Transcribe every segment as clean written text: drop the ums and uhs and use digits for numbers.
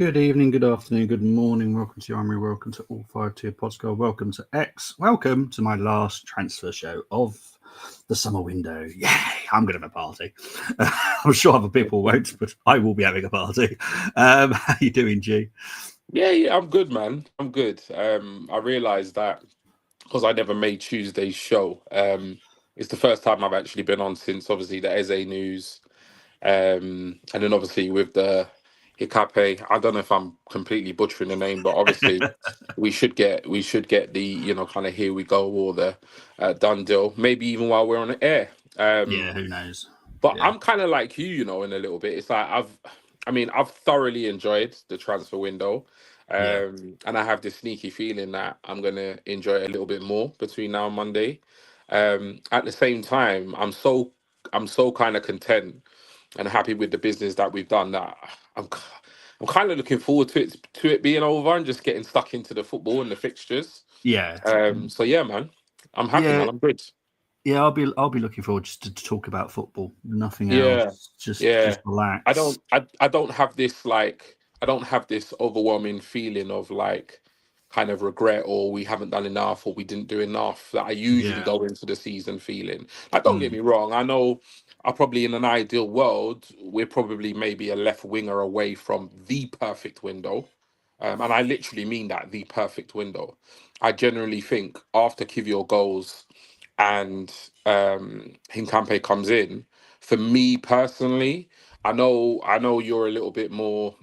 Good evening, good afternoon, good morning. Welcome to Armory. Welcome to All 5 Tier Podcast. Welcome to X. Welcome to my last transfer show of the summer window. Yay! I'm going to have a party. I'm sure other people won't, but I will be having a party. How you doing, G? Yeah, I'm good, man. I'm good. I realised that because I never made Tuesday's show. It's the first time I've actually been on since obviously the Eze news, and then obviously with the Hincapie. I don't know if I'm completely butchering the name, but obviously we should get the kind of here we go or the done deal. Maybe even while we're on the air. Yeah, Um, who knows? but Yeah, I'm kind of like you, in a little bit. It's like I've thoroughly enjoyed the transfer window, yeah, and I have this sneaky feeling that I'm gonna enjoy it a little bit more between now and Monday. At the same time, I'm so kind of content and happy with the business that we've done that I'm k- I'm kind of looking forward to it being over and just getting stuck into the football and the fixtures. yeah, So yeah, man, I'm happy, yeah, man. I'm good. yeah. I'll be looking forward just to talk about football. Nothing Yeah, else. Just yeah. I relax. don't I don't have this like I don't have this overwhelming feeling of like kind of regret or we haven't done enough or we didn't do enough that I usually Yeah. go into the season feeling. Like don't get Mm. me wrong, I know I probably in an ideal world we're probably maybe a left winger away from the perfect window. And I literally mean that the perfect window. I generally think after Kivior goes and Hincapie comes in, for me personally, I know you're a little bit more,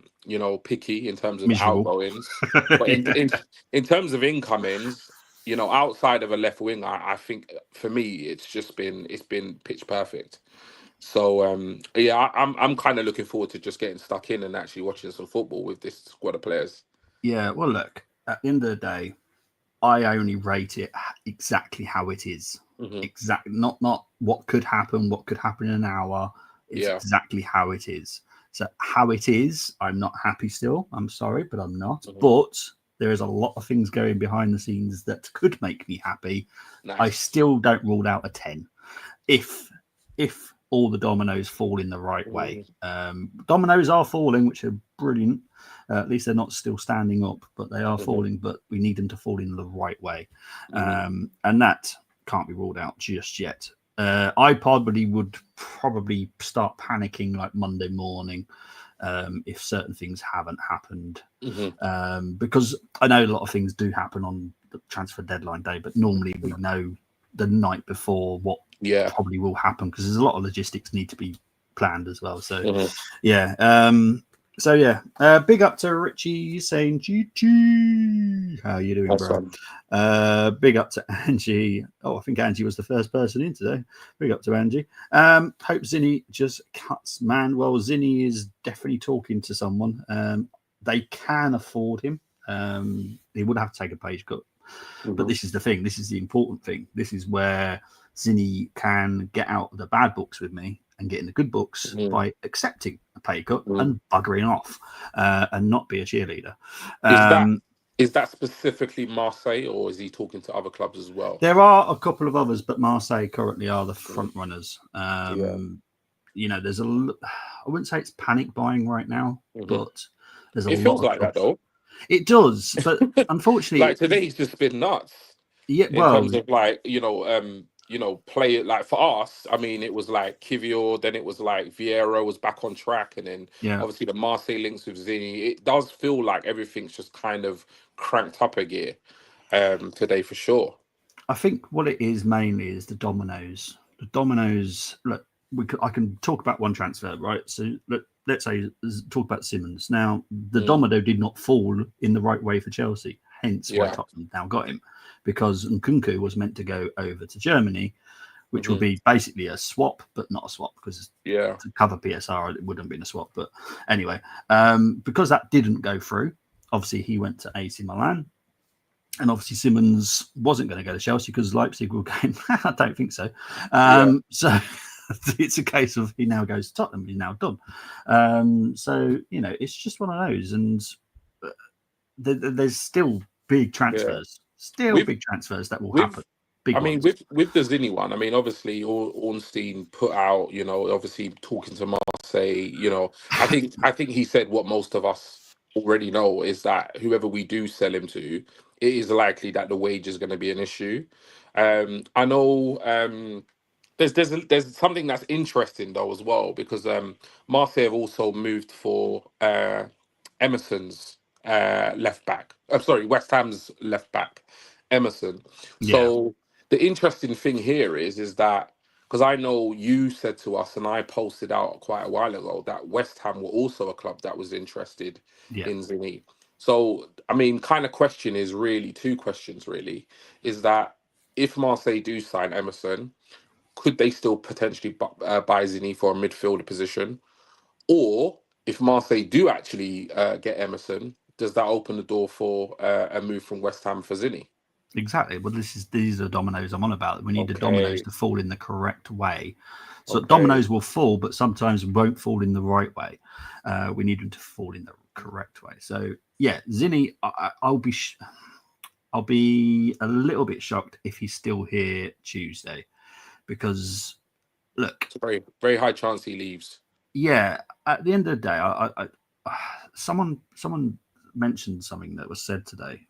picky in terms of Miserable. outgoings, but in Yeah. in terms of incomings, outside of a left wing, I think for me it's been pitch perfect. So yeah, I'm kind of looking forward to just getting stuck in and actually watching some football with this squad of players. Yeah, well, look, at the end of the day, I only rate it exactly how it is. Hmm. Not what could happen in an hour. It's Yeah. exactly how it is. So how it is, I'm not happy still. I'm sorry, but I'm not. Hmm. But there is a lot of things going behind the scenes that could make me happy. I Nice. still don't rule out a 10 if all the dominoes fall in the right way. Hmm. Dominoes are falling, which are brilliant. At least they're not still standing up, but they are Hmm. falling. But we need them to fall in the right way, Hmm. and that can't be ruled out just yet. I probably would probably start panicking like Monday morning if certain things haven't happened, Hmm. because I know a lot of things do happen on the transfer deadline day, but normally we know the night before what Yeah. probably will happen because there's a lot of logistics need to be planned as well. So Hmm. yeah, big up to Richie saying GG. How you doing, That's bro? one. Big up to Angie. Oh, I think Angie was the first person in today. Big up to Angie. Hope Zinni just cuts, man. Well, Zinni is definitely talking to someone. They can afford him. He would have to take a page cut. But Hmm. this is the thing. This is the important thing. This is where Zinni can get out of the bad books with me and get in the good books Hmm. by accepting a pay cut Hmm. and buggering off and not be a cheerleader. Is that Um, is that specifically Marseille, or is he talking to other clubs as well? there are a couple of others, but Marseille currently are the Mm. front runners. Yeah. There's I wouldn't say it's panic buying right now, Hmm. but there's a It lot feels of like that clubs. though. It does, but Like unfortunately, today's just been nuts yeah, in well, terms of like play it like for us. I mean, it was like Kivior, then it was like Vieira was back on track, and then yeah. obviously the Marseille links with Zini. It does feel like everything's just kind of cranked up a gear today for sure. I think what it is mainly is the dominoes. The dominoes. Look, I can talk about one transfer, right? So let's say talk about Simmons. Now, the Mm. domino did not fall in the right way for Chelsea. Hence, why Yeah. Tottenham now got him, because Nkunku was meant to go over to Germany, which would Hmm. be basically a swap, but not a swap because Yeah. to cover PSR it wouldn't have been a swap. But anyway, because that didn't go through, obviously he went to AC Milan. And obviously Simmons wasn't going to go to Chelsea because Leipzig were going, I don't think so. Yeah. So it's a case of he now goes to Tottenham. He's now done. It's just one of those. And uh, there's Yeah. still With big transfers that will happen. with Big I mean, ones. with the Zinni one, I mean, obviously, Ornstein put out, obviously talking to Marseille. I think he said what most of us already know is that whoever we do sell him to, it is likely that the wage is going to be an issue. I know there's something that's interesting though as well, because Marseille have also moved for Emerson's left back. I'm sorry, West Ham's left back, Emerson. Yeah, So the interesting thing here is that, because I know you said to us, and I posted out quite a while ago, that West Ham were also a club that was interested yeah, in Zinni. So I mean, kind of question is really two questions. Really, is that if Marseille do sign Emerson, could they still potentially buy Zinni for a midfielder position? Or if Marseille do actually get Emerson, does that open the door for a move from West Ham for Zinni? exactly. Well, these are dominoes I'm on about. We need the dominoes Okay, to fall in the correct way. So okay, dominoes will fall, but sometimes won't fall in the right way. We need them to fall in the correct way. So yeah, Zinni, I'll be a little bit shocked if he's still here Tuesday, because look, it's a very very high chance he leaves. yeah, at the end of the day, someone mentioned something that was said today.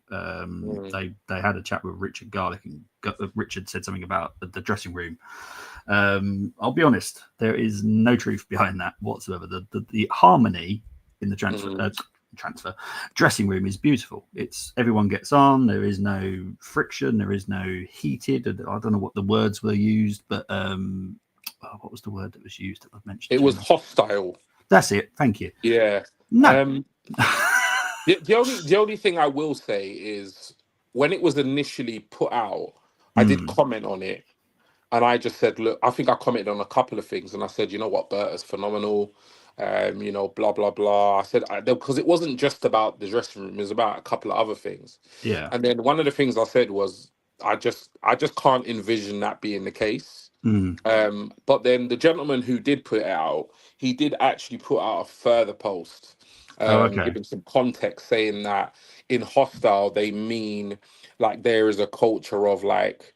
Mm, They had a chat with Richard Garlick, and Richard said something about the dressing room. I'll be honest, there is no truth behind that whatsoever. The harmony in the mm. transfer dressing room is beautiful. It's everyone gets on. There is no friction. There is no heated. I don't know what the words were used, but what was the word that was used that was mentioned It to was me? hostile. That's it. Thank you. Yeah. No. Um, the only thing I will say is when it was initially put out, I did Mm, comment on it. And I just said, look, I think I commented on a couple of things, and I said, you know what, Bert is phenomenal. Blah blah blah. I said because it wasn't just about the dressing room; it was about a couple of other things. yeah. And then one of the things I said was, I just can't envision that being the case. Mm. But then the gentleman who did put it out, he did actually put out a further post, Oh, okay. giving some context, saying that in hostile they mean like there is a culture of like,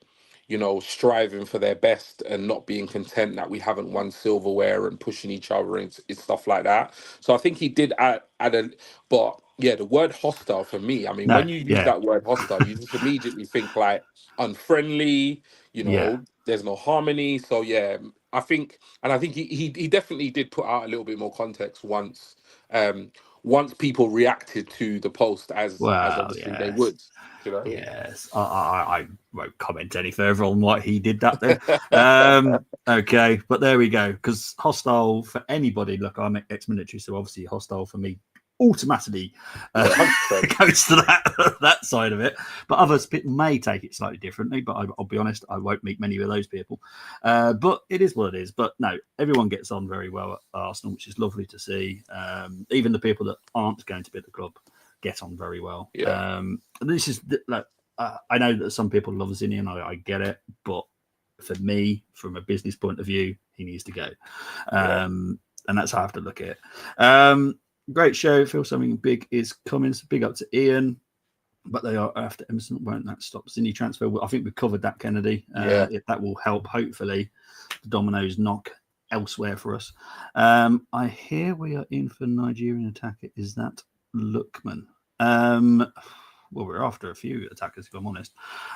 striving for their best and not being content that we haven't won silverware and pushing each other and stuff like that. So I think he did add a, but yeah, the word hostile for me, I mean, No. when you use Yeah. that word hostile, you just immediately think like unfriendly, Yeah. there's no harmony. So yeah, I think he definitely did put out a little bit more context um once people reacted to the post as Well, obviously they yes. would, you know. Yes. I won't comment any further on what he did that then. Okay. But there we go. Because hostile for anybody, look, I'm ex-military, so obviously hostile for me automatically uh, Yeah, 100%. goes to that side of it. But others may take it slightly differently. But I'll be honest, I won't meet many of those people. But it is what it is. But no, everyone gets on very well at Arsenal, which is lovely to see. Even the people that aren't going to be at the club get on very well. Yeah, This is like I know that some people love Zinni, and I get it, but for me, from a business point of view, he needs to go, yeah, and that's how I have to look at it. Great show. Feel something big is coming. So big up to Ian. But they are after Emerson. Won't that stop Zinni transfer? I think we've covered that, Kennedy. yeah. That will help. Hopefully, the dominoes knock elsewhere for us. I hear we are in for Nigerian attacker. Is that Lookman? Well, we're after a few attackers, if I'm honest.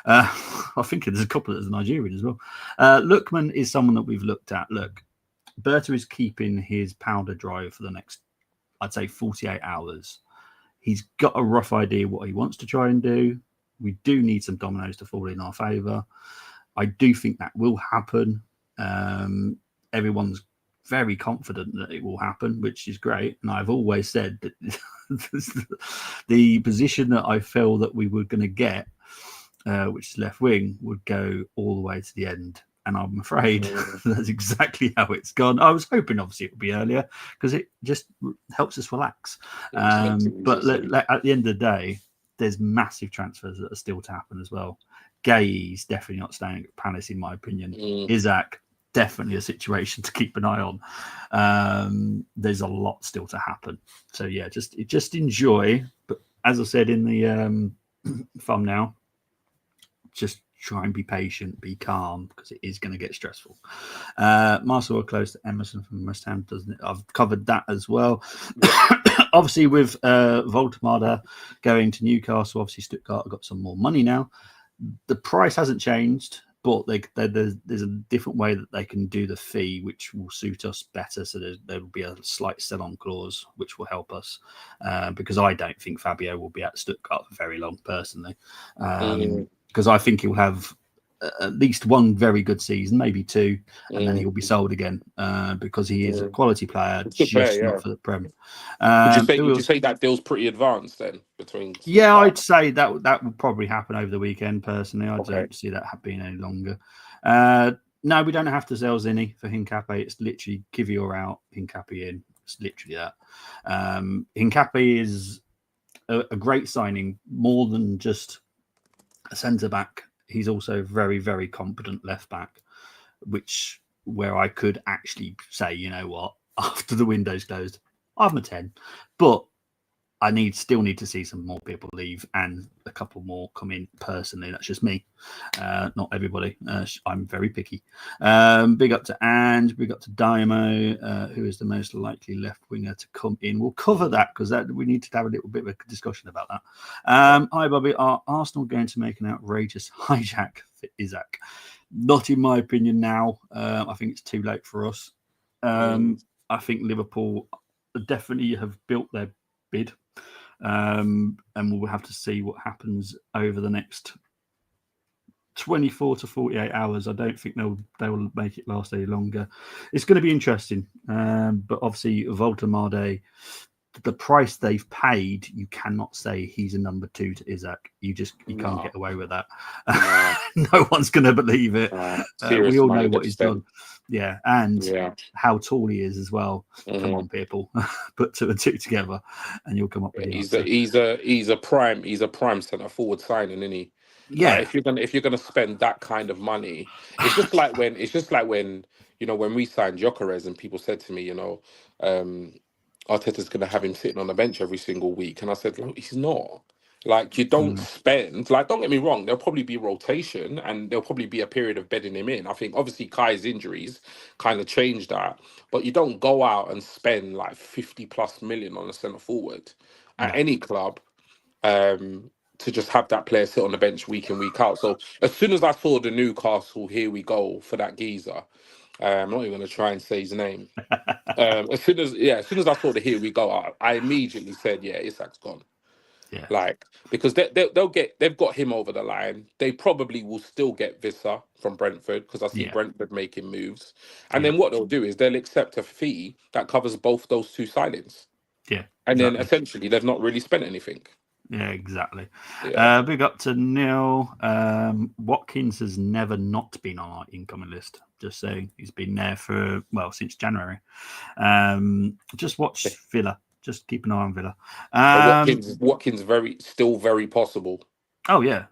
I think there's a couple that's Nigerian as well. Lookman is someone that we've looked at. Look, Berta is keeping his powder dry for the next, I'd say, 48 hours. He's got a rough idea what he wants to try and do. We do need some dominoes to fall in our favour. I do think that will happen. Everyone's very confident that it will happen, which is great. And I've always said that the position that I feel that we were going to get, which is left wing, would go all the way to the end. And I'm afraid Mm. that's exactly how it's gone. I was hoping, obviously, it would be earlier because it just helps us relax. It was meant to be But this week. at the end of the day, there's massive transfers that are still to happen as well. Gay's definitely not staying at Palace, in my opinion. Mm. Isaac, definitely a situation to keep an eye on. There's a lot still to happen. So yeah, just enjoy. But as I said in the thumbnail, just try and be patient, be calm, because it is going to get stressful. Marcel close to Emerson from West Ham, doesn't it? I've covered that as well. Yeah. Obviously, with Voltemada going to Newcastle, obviously Stuttgart have got some more money now. The price hasn't changed, but there's a different way that they can do the fee, which will suit us better. So there will be a slight sell-on clause, which will help us, because I don't think Fabio will be at Stuttgart for very long, personally, because I think he'll have at least one very good season, maybe two, and then he'll be sold again, because he is a quality player, Good player, just yeah. not for the Prem. Would you say that deal's pretty advanced then between? Yeah, I'd say that will probably happen over the weekend. Personally, I Okay. don't see that being any longer. No, we don't have to sell Zinni for Hincapie. It's literally Kivy or out, Hincapie in. It's literally that. Hincapie is a great signing, more than just a centre back. He's also very, very competent left back, where I could actually say, you know what, after the window's closed, I'm a 10. But I still need to see some more people leave and a couple more come in personally. That's just me, not everybody. I'm very picky. Big up to Ange, big up to Dymo, who is the most likely left winger to come in. We'll cover that because we need to have a little bit of a discussion about that. Hi, Bobby. Are Arsenal going to make an outrageous hijack for Isaac? Not in my opinion now. I think it's too late for us. I think Liverpool definitely have built their bid. And we'll have to see what happens over the next 24 to 48 hours. I don't think they will make it last any longer. It's going to be interesting. But obviously, Voltemade, the price they've paid, you cannot say he's a number 2 to Isaac. You can't get away with that. No one's going to believe it. We all know what he's done. Yeah, and how tall he is as well. Come on, people, put 2 and 2 together, and you'll come up with he's a prime centre forward signing, isn't he? Yeah. If you're gonna spend that kind of money, it's just like when when we signed Gyökeres and people said to me, Arteta's gonna have him sitting on the bench every single week, and I said, no, he's not. Like, you don't spend, like, don't get me wrong, there'll probably be rotation and there'll probably be a period of bedding him in. I think obviously Kai's injuries kind of changed that, but you don't go out and spend like 50 plus million on a centre forward at any club to just have that player sit on the bench week in, week out. So as soon as I saw the Newcastle, here we go for that geezer, I'm not even going to try and say his name. As soon as I saw the here we go, I immediately said, yeah, Isak's gone. Yeah. Like, because they've got him over the line. They probably will still get Visser from Brentford, because I see Brentford making moves. And then what they'll do is they'll accept a fee that covers both those 2 signings. Yeah. And then essentially they've not really spent anything. Yeah, exactly. Big up to Neil. Watkins has never not been on our incoming list. Just saying, he's been there since January. Just watch Villa. Just keep an eye on Villa. Watkins still very possible. Oh yeah.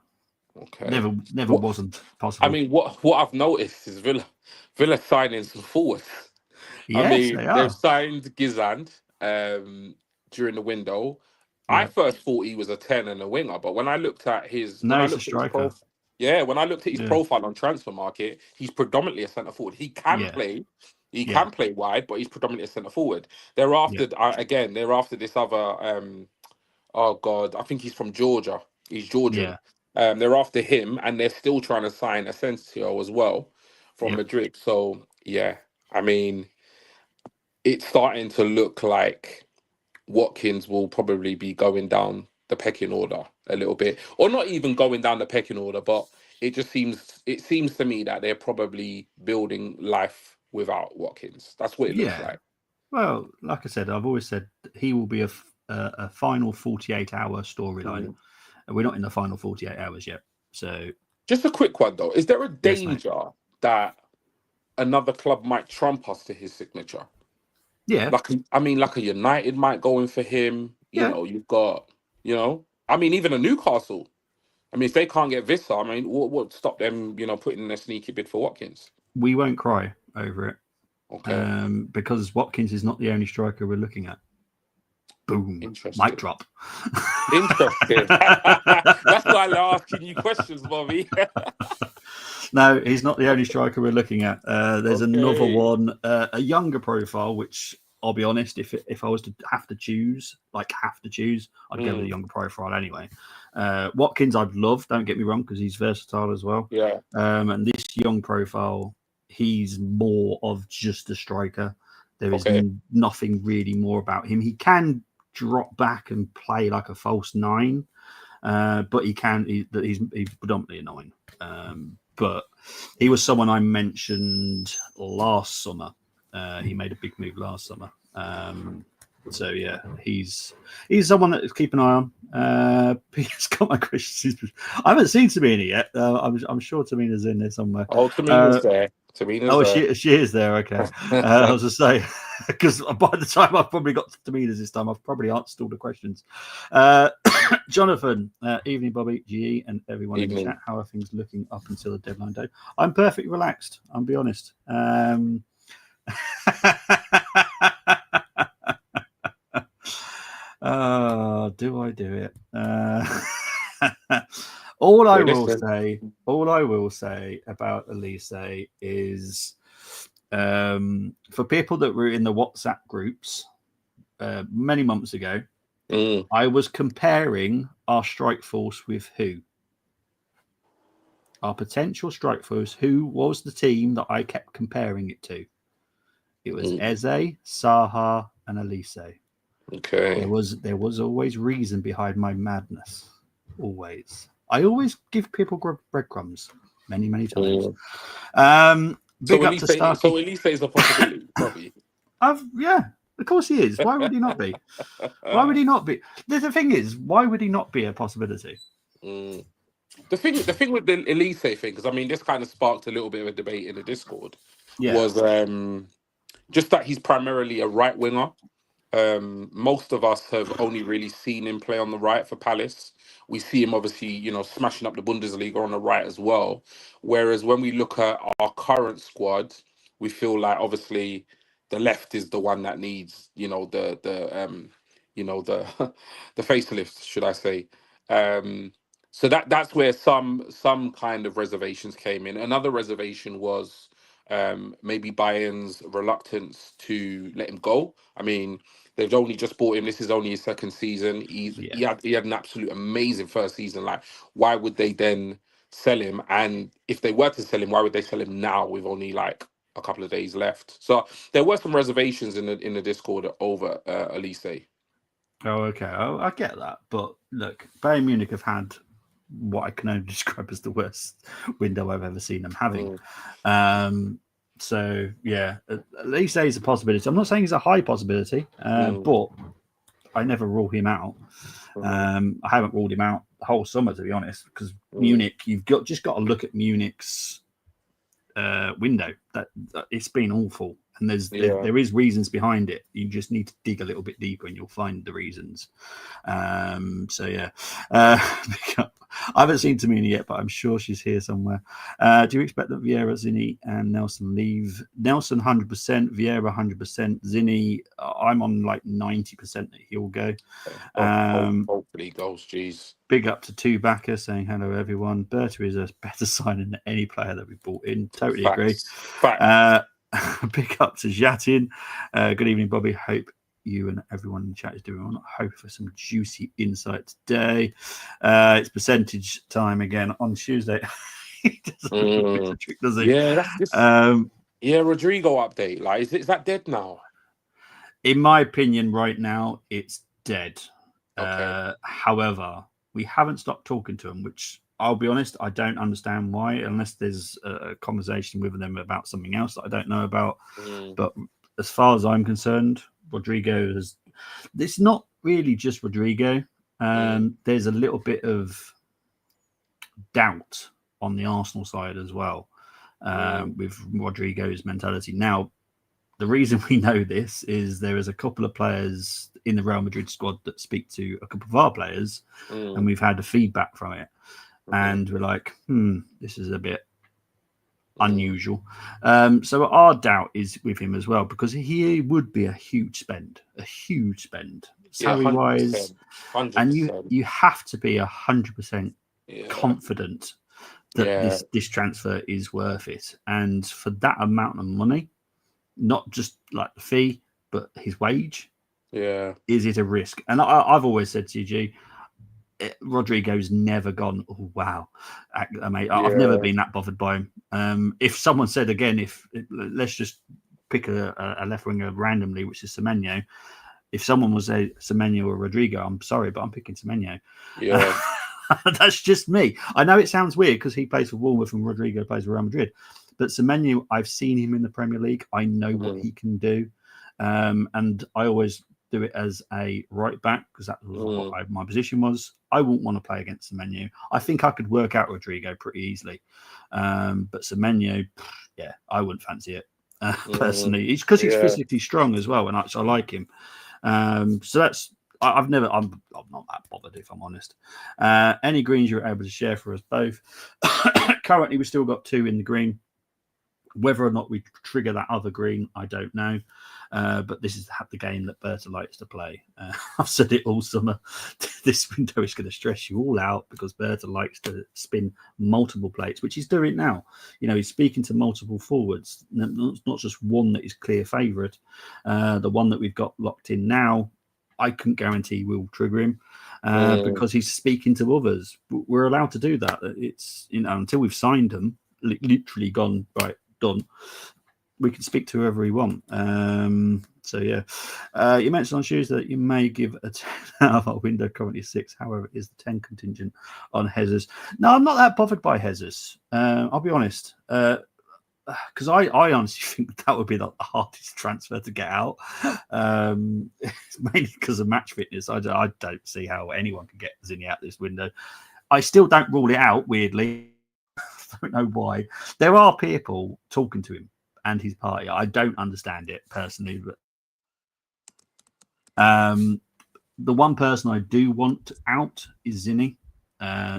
Okay. Never wasn't possible. I mean, what I've noticed is Villa signing some forwards. Yes, they've signed Gizand during the window. Yeah. I first thought he was a 10 and a winger, but when I looked at his he's a striker. When I looked at his profile on Transfer Market, he's predominantly a centre forward. He can play. He can play wide, but he's predominantly a centre forward. They're after this other. Oh God, I think he's from Georgia. He's Georgian. Yeah. They're after him, and they're still trying to sign Asensio as well from Madrid. So yeah, I mean, it's starting to look like Watkins will probably be going down the pecking order a little bit, or not even going down the pecking order, but it seems to me that they're probably building life without Watkins. That's what it looks like. Well, like I said, I've always said he will be a final 48-hour storyline. We're not in the final 48 hours yet. So, just a quick one though: is there a danger that another club might trump us to his signature? Yeah, like a United might go in for him. You know, you've got, even a Newcastle. I mean, if they can't get Visser, I mean, what would stop them, putting in a sneaky bid for Watkins? We won't cry over it. Okay. Because Watkins is not the only striker we're looking at. Boom. Mic drop. Interesting. That's why I'm asking you questions, Bobby. No, he's not the only striker we're looking at. There's another one, a younger profile, which I'll be honest. If I was to have to choose, I'd go with the younger profile anyway. Watkins, I'd love. Don't get me wrong, because he's versatile as well. Yeah. And this young profile, he's more of just a striker. There is nothing really more about him. He can drop back and play like a false nine, but he's predominantly a nine. But he was someone I mentioned last summer. He made a big move last summer. So yeah, he's someone that keep an eye on. He's got my questions. I haven't seen Tamina yet. I'm sure Tamina's in there somewhere. Oh, Tamina's there. She is there. Okay. I was just say, because by the time I've probably got to Tamina's this time, I've probably answered all the questions. Jonathan, evening, Bobby, GE, and everyone in the chat. How are things looking up until the deadline day? I'm perfectly relaxed. I'll be honest. Do I do it? All I will say about Elise is, for people that were in the WhatsApp groups many months ago, I was comparing our strike force with who? Our potential strike force. Who was the team that I kept comparing it to? It was Eze, Saha, and Elise. Okay. There was always reason behind my madness. Always. I always give people breadcrumbs many times. So Elise is a possibility, probably. Yeah, of course he is. Why would he not be? Why would he not be? The thing is, why would he not be a possibility? The thing with the Elise thing, because I mean, this kind of sparked a little bit of a debate in the Discord, was just that he's primarily a right winger. Most of us have only really seen him play on the right for Palace. We see him obviously, smashing up the Bundesliga on the right as well. Whereas when we look at our current squad, we feel like obviously the left is the one that needs, the the facelift, should I say? So that's where some kind of reservations came in. Another reservation was maybe Bayern's reluctance to let him go. I mean, they've only just bought him. This is only his second season. He had an absolute amazing first season. Like, why would they then sell him? And if they were to sell him, why would they sell him now with only like a couple of days left? So there were some reservations in the Discord over Elise. Oh, okay. I get that. But look, Bayern Munich have had what I can only describe as the worst window I've ever seen them having. So yeah, at least there is a possibility. I'm not saying it's a high possibility, but I never rule him out. I haven't ruled him out the whole summer, to be honest, because Munich, you've just got to look at Munich's window. That it's been awful, and there is reasons behind it. You just need to dig a little bit deeper, and you'll find the reasons. So yeah, I haven't seen Tamina yet, but I'm sure she's here somewhere. Do you expect that Vieira, Zinni, and Nelson leave? Nelson 100%, Vieira 100%, Zinni. I'm on like 90% that he'll go. Hopefully he goes. Jeez. Big up to Two Backer saying hello everyone. Berta is a better signing than any player that we brought in. Totally agree. Big up to Jatin. Good evening, Bobby. Hope you and everyone in the chat is doing well. Hope for some juicy insight today. It's percentage time again on Tuesday. He doesn't a trick, does he? Yeah, that's just Rodrigo update. Like, is that dead now? In my opinion, right now it's dead. Okay. However, we haven't stopped talking to him, which I'll be honest, I don't understand why, unless there's a conversation with them about something else that I don't know about. But as far as I'm concerned, Rodrigo is. It's not really just Rodrigo. There's a little bit of doubt on the Arsenal side as well with Rodrigo's mentality. Now, the reason we know this is there is a couple of players in the Real Madrid squad that speak to a couple of our players, and we've had the feedback from it. And we're like, this is a bit unusual. So our doubt is with him as well, because he would be a huge spend, salary-wise. 100%. And you have to be 100% confident that this transfer is worth it. And for that amount of money, not just like the fee, but his wage, is it a risk? And I've always said to you, G, Rodrigo's never gone, oh, wow. Mate, I've never been that bothered by him. If someone said again, let's just pick a left winger randomly, which is Semenyo. If someone was a Semenyo or Rodrigo, I'm sorry, but I'm picking Semenyo. Yeah. That's just me. I know it sounds weird because he plays for Bournemouth and Rodrigo plays for Real Madrid. But Semenyo, I've seen him in the Premier League. I know what he can do. And I always do it as a right back because that was what my position was. I wouldn't want to play against Semenyo. I think I could work out Rodrigo pretty easily. But Semenyo, yeah, I wouldn't fancy it personally. It's because he's physically strong as well, and I like him. So that's I'm not that bothered, if I'm honest. Any greens you're able to share for us both. Currently, we've still got 2 in the green. Whether or not we trigger that other green, I don't know. But this is the game that Berta likes to play. I've said it all summer. This window is going to stress you all out because Berta likes to spin multiple plates, which he's doing now. He's speaking to multiple forwards, not just one that is clear favourite. The one that we've got locked in now, I couldn't guarantee we'll trigger him because he's speaking to others. We're allowed to do that. It's until we've signed them, literally gone right. Done. We can speak to whoever we want. So yeah, you mentioned on Tuesday that you may give a 10 out of our window, currently 6. However, is the 10 contingent on Jesus? No, I'm not that bothered by Jesus. I'll be honest, because I honestly think that would be the hardest transfer to get out. Mainly because of match fitness. I don't see how anyone can get Zinni out this window. I still don't rule it out. Weirdly. I don't know why. There are people talking to him and his party. I don't understand it personally, but the one person I do want out is Zinni.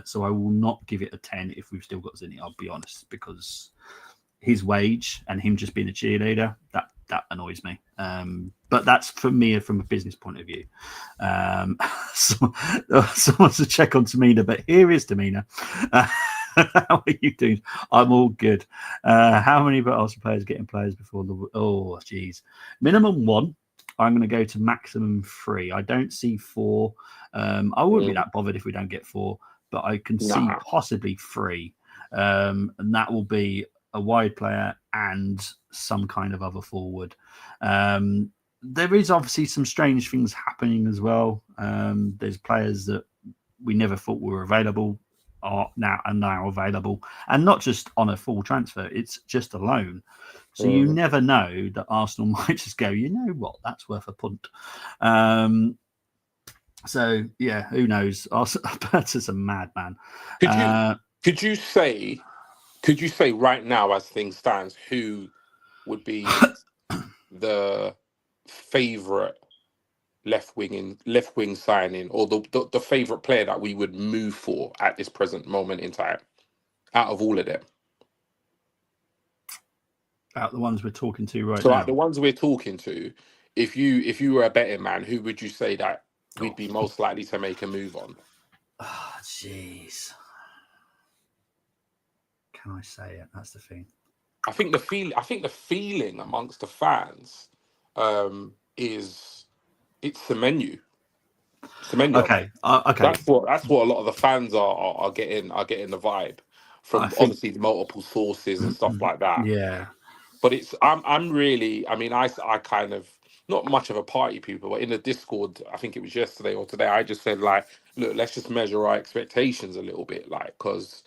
So I will not give it a 10 if we've still got Zinni, I'll be honest, because his wage and him just being a cheerleader, that annoys me. But that's for me from a business point of view. Someone to check on Tamina, but here is Tamina. How are you doing? I'm all good. How many Arsenal players getting players before the? Oh, geez, minimum 1. I'm going to go to maximum 3. I don't see 4. I wouldn't be that bothered if we don't get 4, but I can see possibly 3, and that will be a wide player and some kind of other forward. There is obviously some strange things happening as well. There's players that we never thought were available are now available, and not just on a full transfer, it's just a loan. So you never know that Arsenal might just go, you know what, that's worth a punt. So yeah, who knows? Berta's a madman. Could you say right now, as things stands, who would be the favourite left wing signing, or the favourite player that we would move for at this present moment in time, out of all of them? Out the ones we're talking to right now. So out the ones we're talking to, if you were a betting man, who would you say that we'd be most likely to make a move on? Oh, jeez. Can I say it? That's the thing. I think the feeling amongst the fans is it's Semenyo. Okay. That's what a lot of the fans are getting the vibe from, obviously multiple sources and stuff like that. Yeah. But I'm really, I mean, I kind of, not much of a party people, but in the Discord, I think it was yesterday or today, I just said, like, look, let's just measure our expectations a little bit, like, because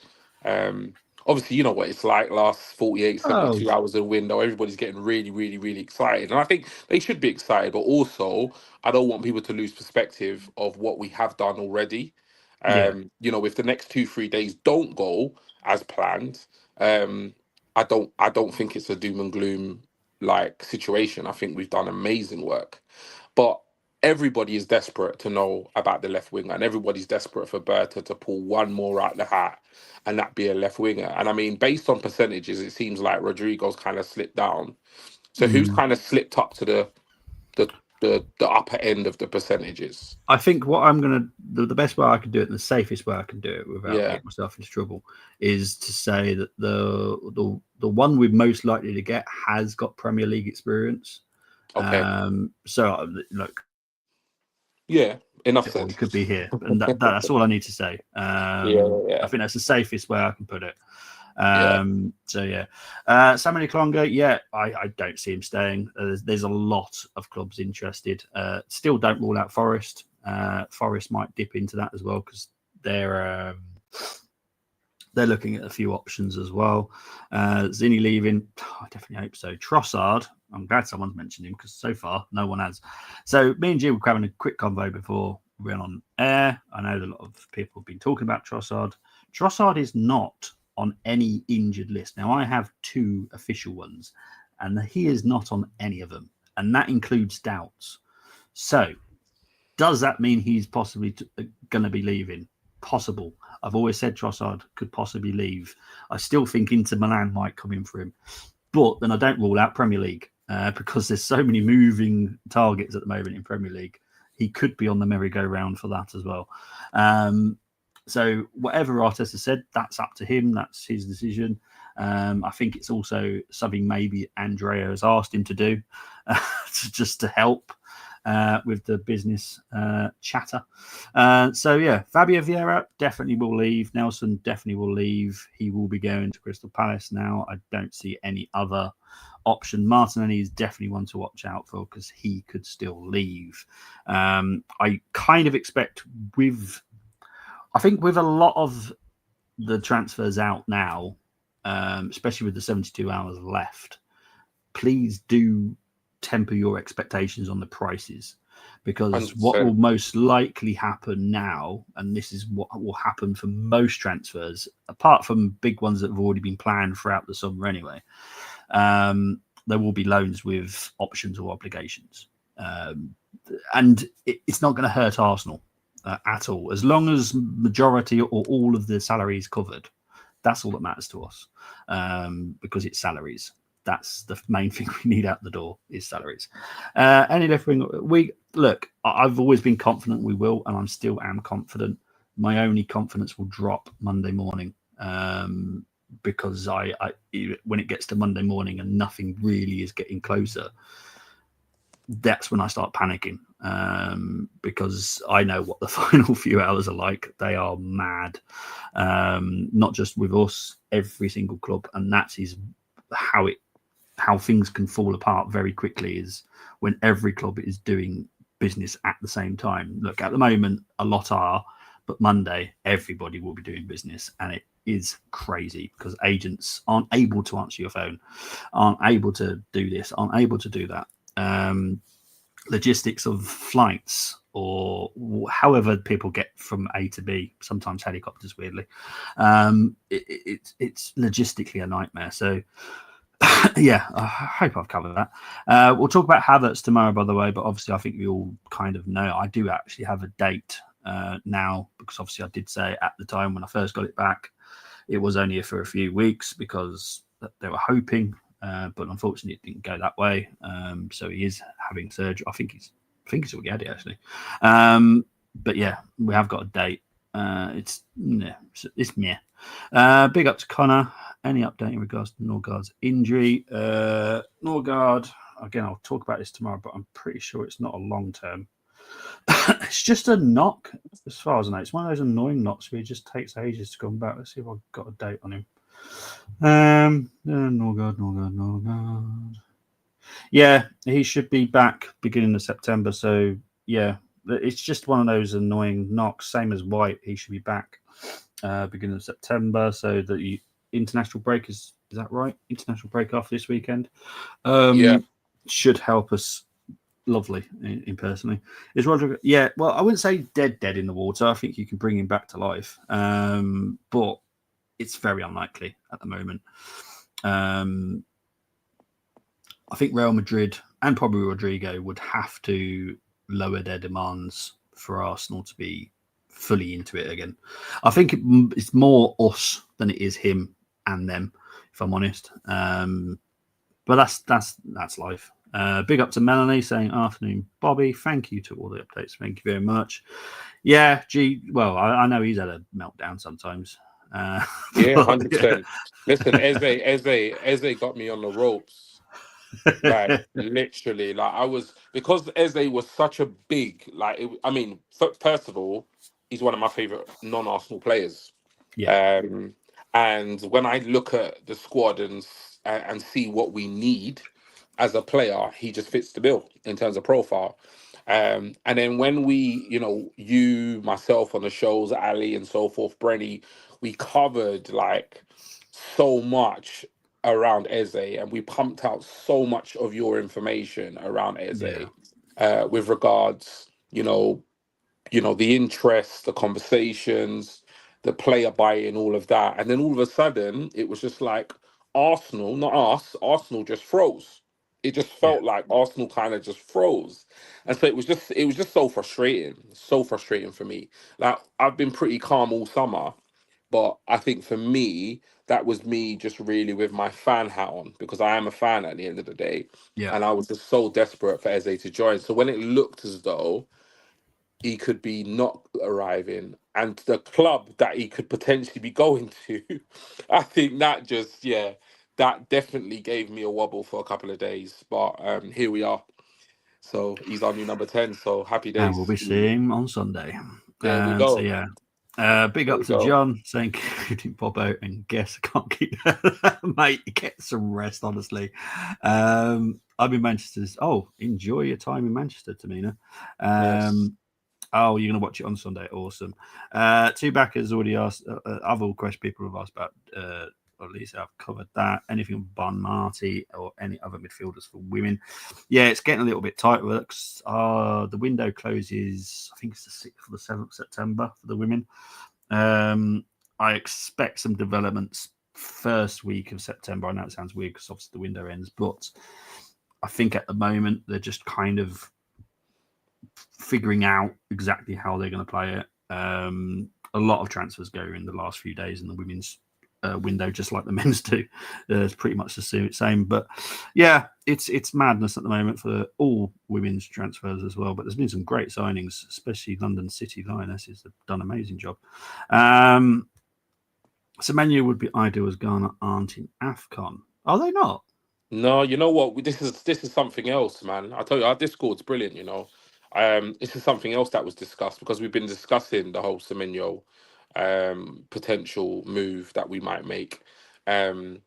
obviously, you know what it's like, last 48, 72 hours of the window, everybody's getting really, really, really excited. And I think they should be excited, but also, I don't want people to lose perspective of what we have done already. You know, if the next 2-3 days don't go as planned, I don't think it's a doom and gloom like situation. I think we've done amazing work, but everybody is desperate to know about the left winger, and everybody's desperate for Berta to pull one more out the hat and that be a left winger. And I mean, based on percentages, it seems like Rodrigo's kind of slipped down. So who's kind of slipped up to the upper end of the percentages? I think what the best way I can do it, and the safest way I can do it without getting myself into trouble, is to say that the one we're most likely to get has got Premier League experience. Okay. So look, Yeah. Enough or said. he could be here, and that's all I need to say. I think that's the safest way I can put it. So yeah, Samuel Klonga, I don't see him staying. There's a lot of clubs interested. Still don't rule out Forest. Forest might dip into that as well because they're looking at a few options as well. Zinni leaving, I definitely hope so. Trossard, I'm glad someone's mentioned him because so far no one has. So me and G were having a quick convo before we went on air. I know that a lot of people have been talking about Trossard. Trossard is not on any injured list. Now I have 2 official ones, and he is not on any of them, and that includes doubts. So does that mean he's possibly going to be leaving? Possible. I've always said Trossard could possibly leave. I still think Inter Milan might come in for him, but then I don't rule out Premier League because there's so many moving targets at the moment in Premier League. He could be on the merry-go-round for that as well. So whatever Arteta said, that's up to him. That's his decision. I think it's also something maybe Andrea has asked him to do just to help with the business chatter. So yeah, Fabio Vieira definitely will leave. Nelson definitely will leave. He will be going to Crystal Palace now. I don't see any other option. Martinelli is definitely one to watch out for because he could still leave. I kind of expect I think with a lot of the transfers out now, especially with the 72 hours left, please do temper your expectations on the prices because 100%. what will most likely happen now, and this is what will happen for most transfers, apart from big ones that have already been planned throughout the summer anyway, there will be loans with options or obligations. And it's not going to hurt Arsenal at all. As long as majority or all of the salary is covered, that's all that matters to us because it's salaries. That's the main thing we need out the door is salaries. Any left wing, I've always been confident we will, and I'm still am confident. My only confidence will drop Monday morning because I when it gets to Monday morning and nothing really is getting closer, that's when I start panicking because I know what the final few hours are like. They are mad, not just with us, every single club, and that is how things can fall apart very quickly is when every club is doing business at the same time. Look, at the moment, a lot are, but Monday, everybody will be doing business, and it is crazy because agents aren't able to answer your phone, aren't able to do this, aren't able to do that. Logistics of flights or however people get from A to B, sometimes helicopters, weirdly. It's logistically a nightmare. So, yeah, I hope I've covered that. We'll talk about Havertz tomorrow, by the way, but obviously I think we all kind of know. I do actually have a date now because obviously I did say at the time when I first got it back, it was only for a few weeks because they were hoping, but unfortunately it didn't go that way. So he is having surgery. I think he's already had it actually. But yeah, we have got a date. It's meh. Big up to Connor. Any update in regards to Norgard's injury? Norgard, again, I'll talk about this tomorrow, but I'm pretty sure it's not a long term. It's just a knock, as far as I know. It's one of those annoying knocks where it just takes ages to come back. Let's see if I've got a date on him. Norgard. Yeah, he should be back beginning of September. So, yeah, it's just one of those annoying knocks. Same as White, he should be back beginning of September. So the international break is that right? International break after this weekend. Should help us. Lovely in personally. Is Rodrigo? Yeah, well, I wouldn't say dead in the water. I think you can bring him back to life, but it's very unlikely at the moment. I think Real Madrid and probably Rodrigo would have to lower their demands for Arsenal to be fully into it again. I think it's more us than it is him and them, if I'm honest. But that's life. Big up to Melanie saying, afternoon, Bobby. Thank you to all the updates. Thank you very much. Yeah, well, I know he's had a meltdown sometimes. Yeah, 100%. Listen, Eze got me on the ropes Like literally, like I was because Eze was such a big like. I mean, first of all, he's one of my favorite non-Arsenal players. Yeah, Um, and when I look at the squad and see what we need as a player, he just fits the bill in terms of profile. And then when we, you, myself on the shows, Ali and so forth, Brenny, we covered like so much around Eze, and we pumped out so much of your information around yeah, Eze, with regards, the interest, the conversations, the player buy-in, all of that. And then all of a sudden, it was just like Arsenal, not us, Arsenal just froze. It just yeah, felt like Arsenal kind of just froze. And so it was just so frustrating for me. Like I've been pretty calm all summer, but I think for me, that was me just really with my fan hat on because I am a fan at the end of the day. yeah, And I was just so desperate for Eze to join. So when it looked as though he could be not arriving and the club that he could potentially be going to, I think that just, yeah, that definitely gave me a wobble for a couple of days. But here we are. So he's our new number 10. So happy and we'll be days. seeing him on Sunday. There we So go. yeah, big There up we to go. John saying you didn't pop out and guess I can't keep mate. Get some rest, honestly. I'm in Manchester. Oh, enjoy your time in Manchester, Tamina. Yes. Oh, you're going to watch it on Sunday. Awesome. Two backers already asked. Other question people have asked about, or at least I've covered that. Anything on Bon Marty or any other midfielders for women? Yeah, it's getting a little bit tight. The window closes, I think it's the 6th or the 7th September for the women. I expect some developments first week of September. I know it sounds weird because obviously the window ends, but I think at the moment they're just kind of figuring out exactly how they're going to play it. A lot of transfers go in the last few days in the women's window, just like the men's do. It's pretty much the same. But yeah, it's madness at the moment for all women's transfers as well. But there's been some great signings, especially London City Lionesses have done an amazing job. Semenya would be ideal as Ghana aren't in AFCON. Are they not? No, you know what? This is something else, man. I tell you, our Discord's brilliant. This is something else that was discussed because we've been discussing the whole Semenyo potential move that we might make, and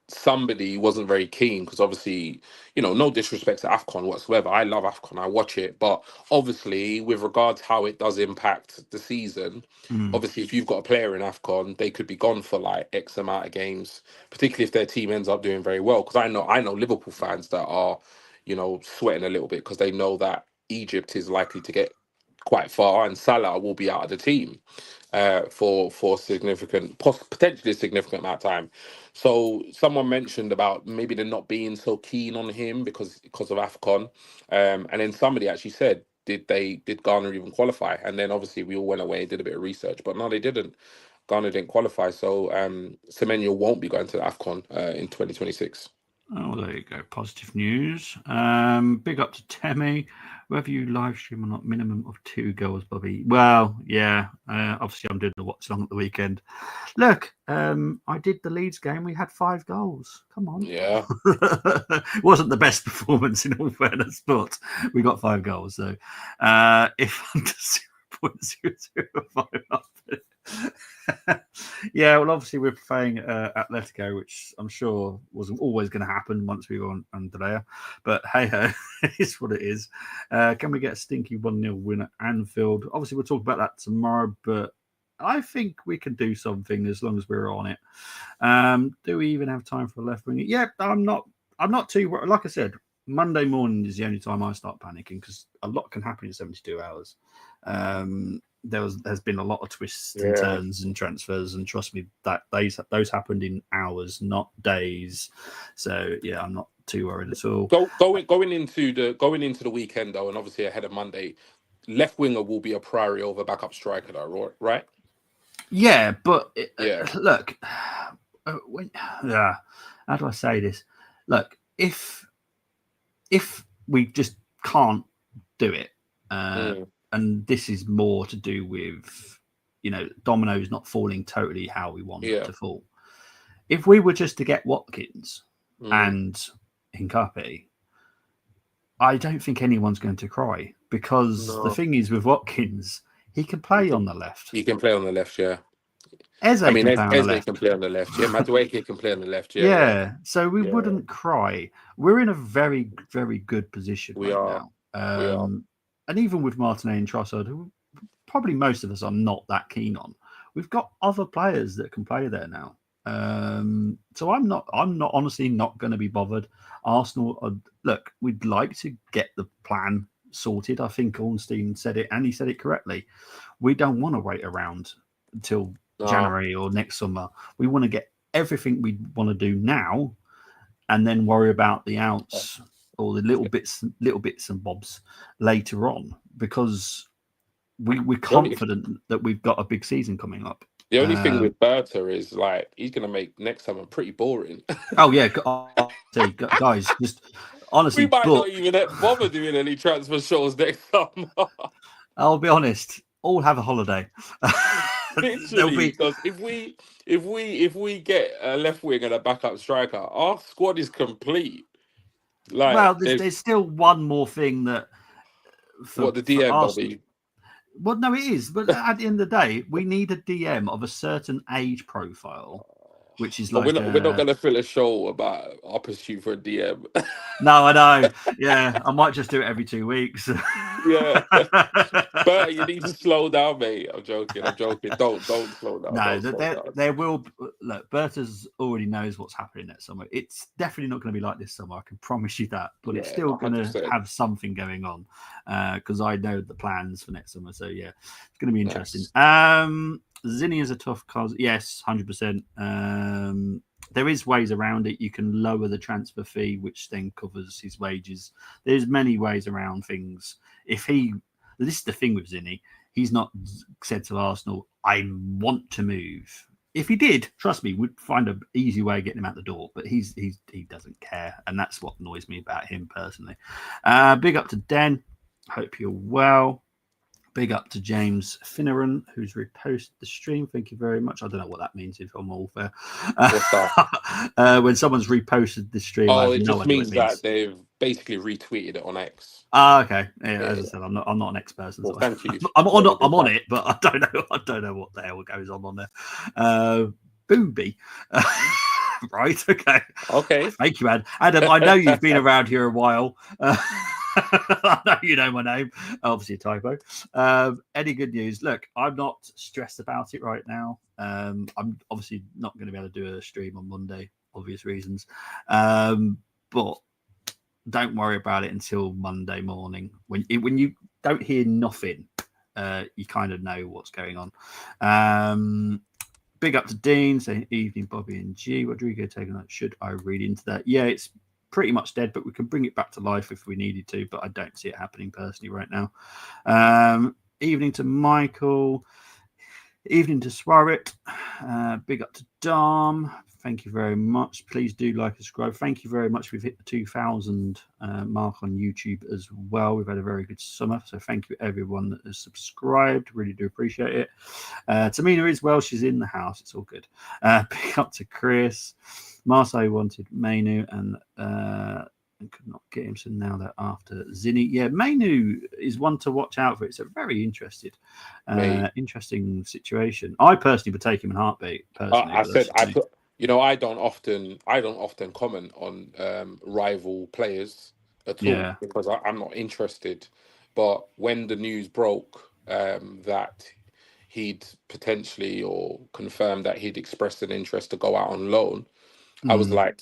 somebody wasn't very keen because obviously, no disrespect to Afcon whatsoever. I love Afcon, I watch it, but obviously, with regards how it does impact the season, Mm. obviously, if you've got a player in Afcon, they could be gone for like X amount of games, particularly if their team ends up doing very well. Because I know Liverpool fans that are, sweating a little bit because they know that Egypt is likely to get quite far and Salah will be out of the team for potentially a significant amount of time. So someone mentioned about maybe they're not being so keen on him because of Afcon, and then somebody actually said, did Ghana even qualify? And then obviously we all went away and did a bit of research, but no, they didn't. Ghana didn't qualify, so Semenyo won't be going to the Afcon in 2026. Oh, there you go. Positive news. Big up to Temi. Whether you live stream or not, minimum of 2 goals, Bobby. Well, yeah. Obviously, I'm doing the watch long at the weekend. Look, I did the Leeds game. We had 5 goals. Come on. Yeah, Wasn't the best performance in all fairness, but we got 5 goals. So if under 0.0005, yeah, well, obviously we're playing Atletico, which I'm sure wasn't always going to happen once we were on Andrea. But hey ho, it's what it is. Can we get a stinky 1-0 win at Anfield? Obviously, we'll talk about that tomorrow, but I think we can do something as long as we're on it. Do we even have time for a left wing? Yeah, I'm not. I'm not too. Like I said, Monday morning is the only time I start panicking because a lot can happen in 72 hours. There's been a lot of twists and yeah. turns and transfers, and trust me, that those happened in hours, not days. So yeah, I'm not too worried at all. Going into the weekend though, and obviously ahead of Monday, left winger will be a priority over backup striker, though, right? Yeah, but Yeah. look, yeah, how do I say this? Look, if we just can't do it, Mm, and this is more to do with dominoes not falling totally how we want it yeah. to fall. If we were just to get Watkins Mm, and Hincapie, I don't think anyone's going to cry because the No, thing is with Watkins, he can play on the left. he can play on the left. Yeah, I Eze mean can play on the Eze can left. play on the left. Yeah, Madueke can play on the left. Yeah, yeah, Yeah, so we yeah. wouldn't cry. We're in a very, very good position We right are. now. We are. And even with Martinet and Trossard, who probably most of us are not that keen on, we've got other players that can play there now. So I'm not honestly not going to be bothered. Arsenal, look, we'd like to get the plan sorted. I think Ornstein said it, and he said it correctly. We don't want to wait around until No. January or next summer. We want to get everything we want to do now, and then worry about the outs or the little bits and bobs later on, because we're The only, confident that we've got a big season coming up. the only thing with Berta is like he's gonna make next summer pretty boring. Oh yeah, guys, just honestly We might not book. even bother doing any transfer shows next summer. I'll be honest, all have a holiday. There'll Literally, be because if we get a left wing and a backup striker, our squad is complete. well, Like there's there's still one more thing that what the for DM Arsenal. Bobby. Well, no, it is. But at the end of the day, we need a DM of a certain age profile, which is But we're like not gonna fill a show about our pursuit for a DM. no, I know. Yeah, I might just do it every 2 weeks. Yeah. But you need to slow down, mate. I'm joking. I'm joking. Don't slow down. No, Don't slow down. there will look. Berta's already knows what's happening next summer. It's definitely not going to be like this summer. I can promise you that. But it's Yeah, still no, going to 100%. have something going on because I know the plans for next summer. So yeah, it's going to be interesting. Nice. Zinni is a tough cause. Yes, 100%. There is ways around it. You can lower the transfer fee, which then covers his wages. There's many ways around things. This is the thing with Zinni. He's not said to Arsenal, I want to move. If he did, trust me, we'd find an easy way of getting him out the door. But he doesn't care, and that's what annoys me about him personally. Big up to Den. Hope you're well. Big up to James Finneran, who's reposted the stream. Thank you very much. I don't know what that means, if I'm all fair. What's that? When someone's reposted the stream, I Oh, have it no just idea what means it that means. they've basically retweeted it on X. Okay. Yeah, Yeah, as I yeah. said, I'm not an ex-person. Well, So thank you. I'm Whoever I'm did on that. it, but I don't know what the hell goes on there. Booby. Right. Okay. Okay. Thank you, Adam. I know you've been around here a while. I know you know my name. Obviously, a typo. Any good news? Look, I'm not stressed about it right now. I'm obviously not going to be able to do a stream on Monday, obvious reasons. But don't worry about it until Monday morning. When you don't hear nothing, you kind of know what's going on. Big up to Dean saying evening, Bobby and G. Rodrigo taking that. Should I read into that? Yeah, it's pretty much dead, but we can bring it back to life if we needed to. But I don't see it happening personally right now. Evening to Michael. Evening to Swarrit. Big up to Dom. Thank you very much. Please do like and subscribe. Thank you very much. We've hit the 2,000 mark on YouTube as well. We've had a very good summer. So thank you everyone that has subscribed. Really do appreciate it. Tamina as well. She's in the house. It's all good. Big up to Chris. Marseille wanted Mainu and could not get him. So now they're after Zinni. Yeah, Mainu is one to watch out for. It's a very interesting situation. I personally would take him in heartbeat. Personally, I but said that's I me. put. I don't often comment on rival players at all Yeah, because I'm not interested. But when the news broke that he'd potentially or confirmed that he'd expressed an interest to go out on loan, I was like,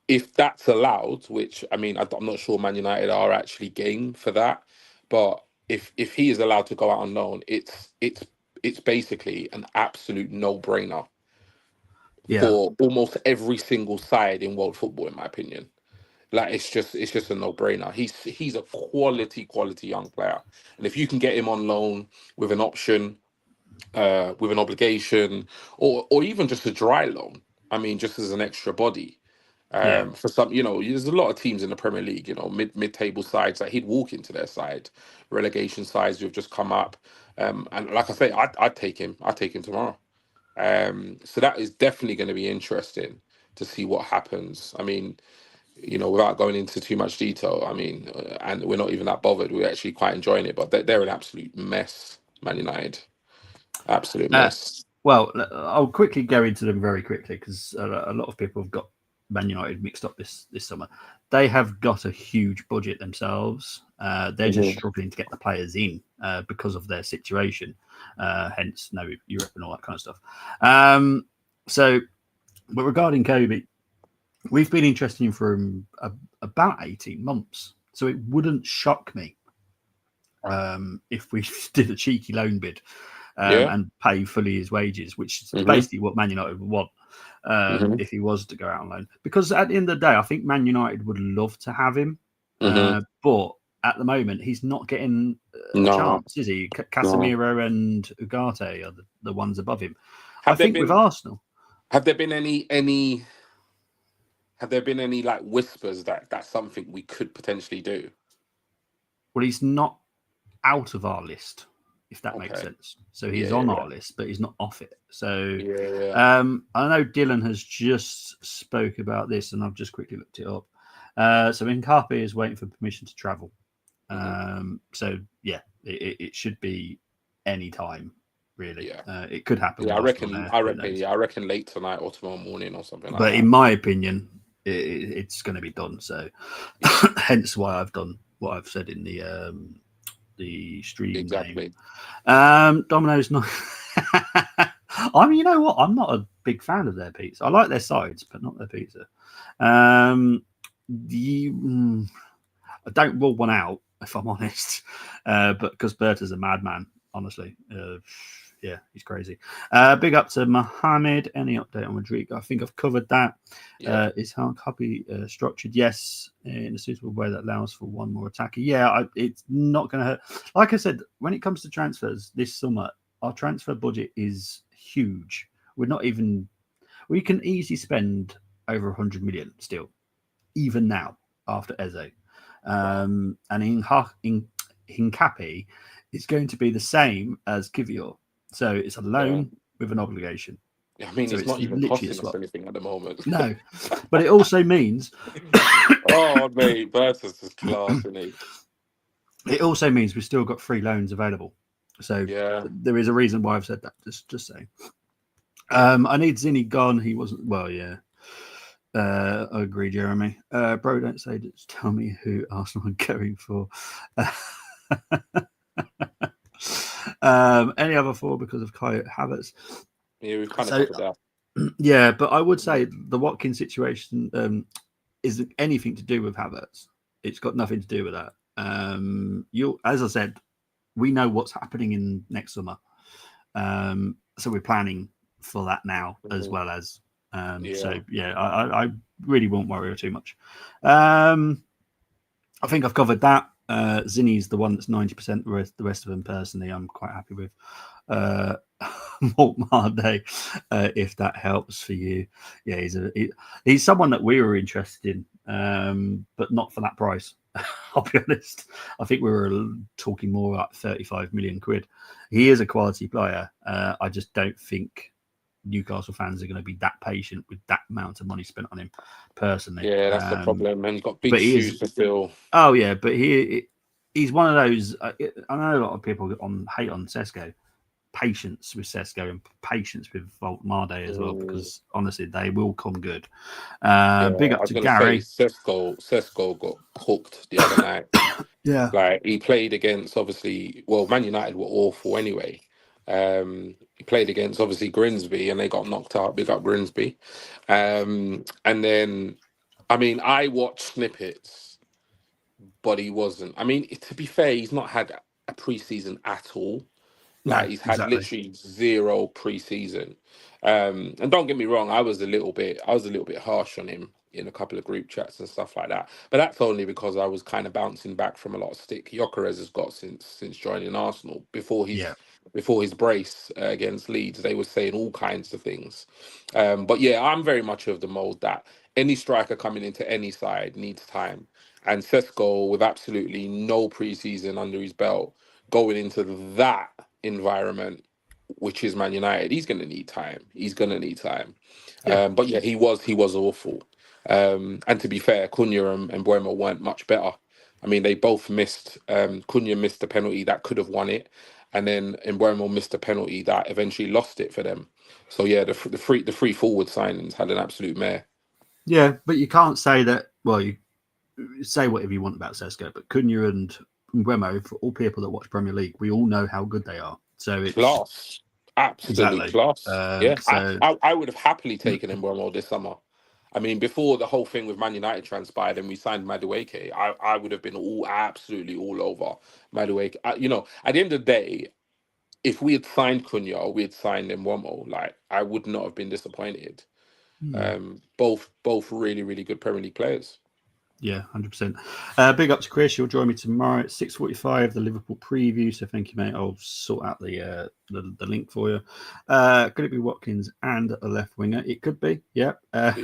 if that's allowed, which I mean, I'm not sure Man United are actually game for that, but if he is allowed to go out on loan, it's basically an absolute no-brainer yeah, for almost every single side in world football, in my opinion. Like it's just a no-brainer. He's a quality young player, and if you can get him on loan with an option, with an obligation, or even just a dry loan, I mean, just as an extra body. yeah, For some, there's a lot of teams in the Premier League, mid-table sides that he'd walk into their side, relegation sides who've just come up, and like I say, I'd take him. I'd take him tomorrow. So that is definitely going to be interesting to see what happens. I mean, without going into too much detail, I mean, and we're not even that bothered. We're actually quite enjoying it, but they're an absolute mess, Man United. Absolute Uh, mess. well, I'll quickly go into them very quickly because a lot of people have got Man United mixed up this summer. They have got a huge budget themselves. They're just Hmm. struggling to get the players in because of their situation. Hence, no Europe and all that kind of stuff. So, but regarding Kobe, we've been interested in for about 18 months. So it wouldn't shock me if we did a cheeky loan bid Yeah. and pay fully his wages, which is Hmm. basically what Man United would want Hmm. if he was to go out on loan. Because at the end of the day, I think Man United would love to have him, Hmm. but at the moment he's not getting a No, chance, is he? no. Casemiro and Ugarte are the ones above him. I Have there think with been Arsenal, have there been any have there been any like whispers that that's something we could potentially do? well, he's not out of our list, if that makes Okay. sense. So Yeah, he's yeah, on yeah. our list, but he's not off it. So Yeah, yeah. I know Dylan has just spoke about this, and I've just quickly looked it up. So Hincapie is waiting for permission to travel. Hmm. So yeah, it should be any time, really. Yeah. It could happen Yeah, I whilst we're reckon there. I Who reckon knows? yeah, I reckon late tonight or tomorrow morning or something like But in that. my opinion, it's going to be done. So Yeah, hence why I've done what I've said in the stream name. exactly. Domino's not. I mean, you know what? I'm not a big fan of their pizza. I like their sides, but not their pizza. Um, I don't rule one out if I'm honest, but because Berta's a madman, honestly. Yeah, he's crazy. Big up to Mohammed. Any update on Madrid? I think I've covered that. Yeah. Is Hincapie structured? Yes, in a suitable way that allows for one more attacker. Yeah, it's not going to hurt. Like I said, when it comes to transfers this summer, our transfer budget is huge. We're not even. We can easily spend over 100 million still, even now after Eze. Wow. And in Hincapie, it's going to be the same as Kivior. So it's a Yeah. loan with an obligation. I mean, So it's it's not even literally a costing us swap. anything at the moment. No, but it also means Oh, mate, Bertus is class, isn't he? we've still got free loans available. So Yeah. there is a reason why I've said that. Just saying. I need Zinni gone. He wasn't well. Yeah, I agree, Jeremy. Bro, don't say it. Just tell me who Arsenal are going for. Any other four because of Kai Havertz. Yeah, we've kind of So covered that. yeah, but I would say the Watkins situation isn't anything to do with Havertz. It's got nothing to do with that. You, as I said, we know what's happening in next summer, so we're planning for that now as Mhm. well as. So Yeah. yeah, I really won't worry too much. I think I've covered that. Zinni's the one that's 90%. The rest of them, personally, I'm quite happy with. Uh, Malt Marday, if that helps for you. Yeah, he's someone that we were interested in, but not for that price. I'll be honest. I think we were talking more like 35 million quid. He is a quality player. I just don't think Newcastle fans are going to be that patient with that amount of money spent on him, personally. Yeah, that's the problem. And he's got big But he is. shoes to fill. Oh yeah, but he's one of those. I know a lot of people hate on Sesko. Patience with Sesko and patience with Volt Marde as well, Mm, because honestly, they will come good. yeah, Big I up was to gonna say Gary. Sesko got hooked the other night. Yeah, Like he played against obviously, well, Man United were awful anyway. He played against obviously Grimsby and they got knocked out. Big up Grimsby. And then, I mean, I watched snippets, but he wasn't. I mean, to be fair, he's not had a preseason at all. no, Like he's had exactly. literally zero preseason. And don't get me wrong, I was a little bit harsh on him in a couple of group chats and stuff like that. But that's only because I was kind of bouncing back from a lot of stick Gyökeres has got since joining Arsenal. Yeah, Before his brace against Leeds, they were saying all kinds of things. But yeah, I'm very much of the mold that any striker coming into any side needs time. And Sesko, with absolutely no preseason under his belt, going into that environment, which is Man United, he's going to need time. He's going to need time. yeah, But yeah, he was awful. And to be fair, Cunha and Buemo weren't much better. I mean, they both missed. Cunha missed the penalty that could have won it, and then Mbeumo missed a penalty that eventually lost it for them. So yeah, the three forward signings had an absolute mare. Yeah, but you can't say that. Well, you say whatever you want about Sesko, but Cunha and Mbeumo, for all people that watch Premier League, we all know how good they are. So it's Class, absolute exactly. class. Yeah, So I would have happily taken Mbeumo this summer. I mean, before the whole thing with Man United transpired and we signed Madueke, I would have been absolutely all over Madueke. You know, at the end of the day, if we had signed Cunha or we had signed Mbeumo, like I would not have been disappointed. Both really, really good Premier League players. yeah, 100%. Big up to Chris. You'll join me tomorrow at 6:45. The Liverpool preview. So thank you, mate. I'll sort out the link for you. Could it be Watkins and a left winger? It could be. Yeah.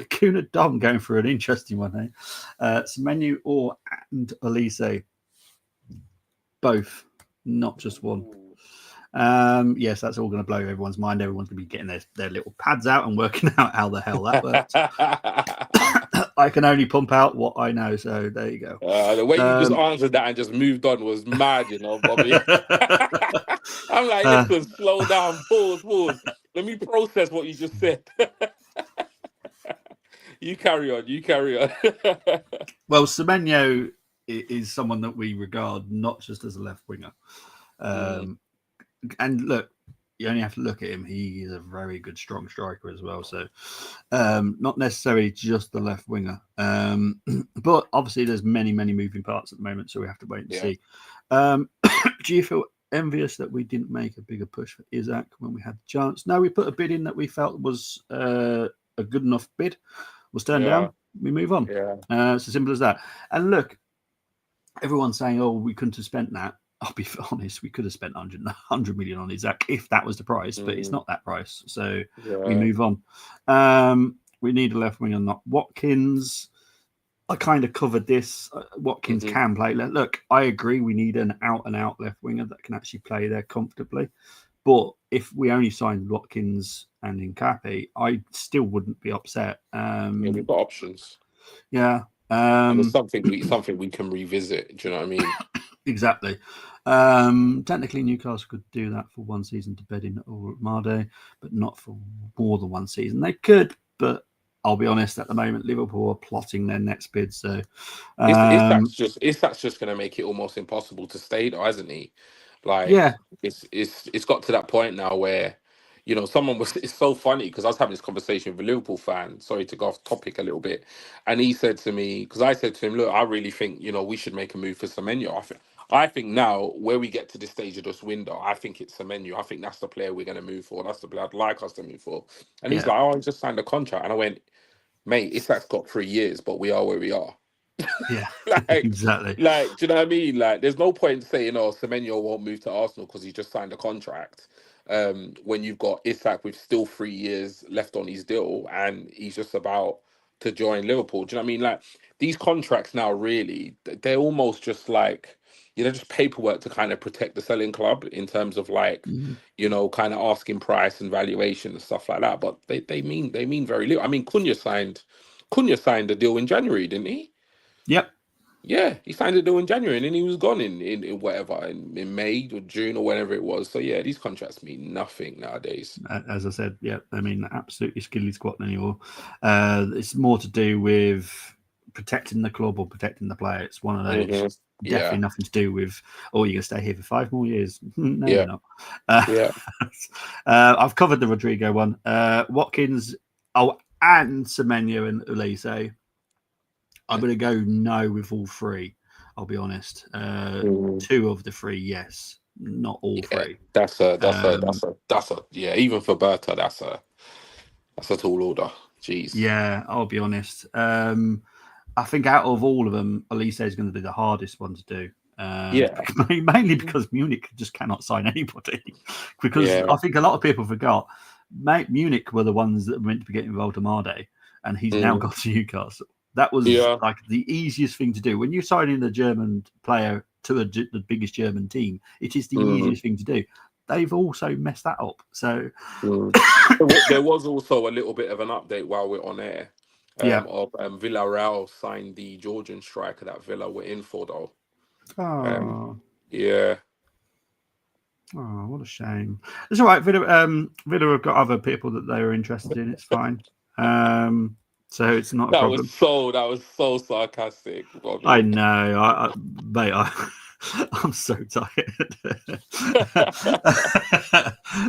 Kuna Dom going for an interesting one. Semenyo or and Elise. Both, not just one. Yes, that's all going to blow everyone's mind. Everyone's going to be getting their little pads out and working out how the hell that works. I can only pump out what I know, so there you go. The way you just answered that and just moved on was mad, you know, Bobby. I'm like, listen, slow down, pause. Let me process what you just said. You carry on. Well, Semenyo is someone that we regard not just as a left winger. And look, you only have to look at him. He is a very good, strong striker as well. So not necessarily just the left winger. But obviously there's many moving parts at the moment, so we have to wait and see. Do you feel envious that we didn't make a bigger push for Isaac when we had the chance? No, we put a bid in that we felt was a good enough bid. Was turned down. We move on. Yeah. It's as simple as that. And look, everyone's saying, oh, we couldn't have spent that. I'll be honest, we could have spent 100 million on Isaac if that was the price, but it's not that price. So we move on. We need a left winger, not Watkins. I kind of covered this. Watkins can play. Look, I agree. We need an out-and-out left winger that can actually play there comfortably. But if we only signed Watkins and Hincapie, I still wouldn't be upset. We've got options. Yeah. And it's something we can revisit. Do you know what I mean? Exactly. Technically, Newcastle could do that for one season to bed in or Made, but not for more than one season. They could, but I'll be honest. At the moment, Liverpool are plotting their next bid. So if that's just going to make it almost impossible to stay, though, hasn't he? Like, yeah, it's got to that point now where, you know, it's so funny because I was having this conversation with a Liverpool fan, sorry to go off topic a little bit, and he said to me, because I said to him, look, I really think, you know, we should make a move for Semenyo. I think now where we get to this stage of this window, I think it's Semenyo. I think that's the player we're going to move for. That's the player I'd like us to move for. And he's like, oh, I just signed a contract. And I went, mate, Isak's got 3 years, but we are where we are. Yeah, exactly. Like, do you know what I mean? Like, there's no point saying, "Oh, Semenyo won't move to Arsenal because he just signed a contract." When you've got Isak with still 3 years left on his deal, and he's just about to join Liverpool. Do you know what I mean? Like, these contracts now, really, they're almost just like, you know, just paperwork to kind of protect the selling club in terms of like, you know, kind of asking price and valuation and stuff like that. But they mean very little. I mean, Cunha signed a deal in January, didn't he? Yep. Yeah, he signed a deal in January and then he was gone in whatever, in May or June or whenever it was. So yeah, these contracts mean nothing nowadays. As I said, yeah, I mean, absolutely skilly squat anymore. It's more to do with protecting the club or protecting the player. It's one of those. Definitely nothing to do with, oh, you're going to stay here for 5 more years. No, you're not. I've covered the Rodrigo one. Watkins, and Semenyo and Ulise. I'm going to go no with all 3. I'll be honest. 2 of the 3, yes, not all 3. That's a even for Berta, that's a tall order. Jeez. Yeah, I'll be honest. I think out of all of them, Elise is going to be the hardest one to do. Mainly because Munich just cannot sign anybody. Because I think a lot of people forgot Munich were the ones that were meant to be getting involved in Made, and he's now got to Newcastle. That was like the easiest thing to do. When you sign in a German player to the biggest German team, it is the easiest thing to do. They've also messed that up. So there was also a little bit of an update while we're on air. Yeah. of Villarreal signed the Georgian striker that Villa were in for, though. Um, Oh, yeah. oh, what a shame. It's all right. Villa have got other people that they were interested in. It's fine. So it's not a problem. That was so sarcastic, I Bobby. know, mate. I'm so tired.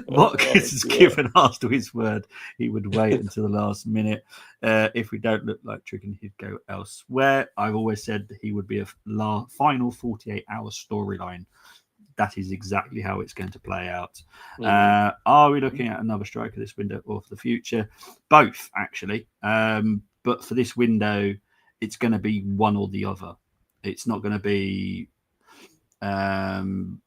Oh, Watkins has yeah. given Arsenal his word he would wait until the last minute. If we don't look like tricking, he'd go elsewhere. I've always said that he would be a final 48-hour storyline. That is exactly how it's going to play out. Mhm. Are we looking at another striker this window or for the future? Both, actually. But for this window, it's going to be one or the other. It's not going to be um,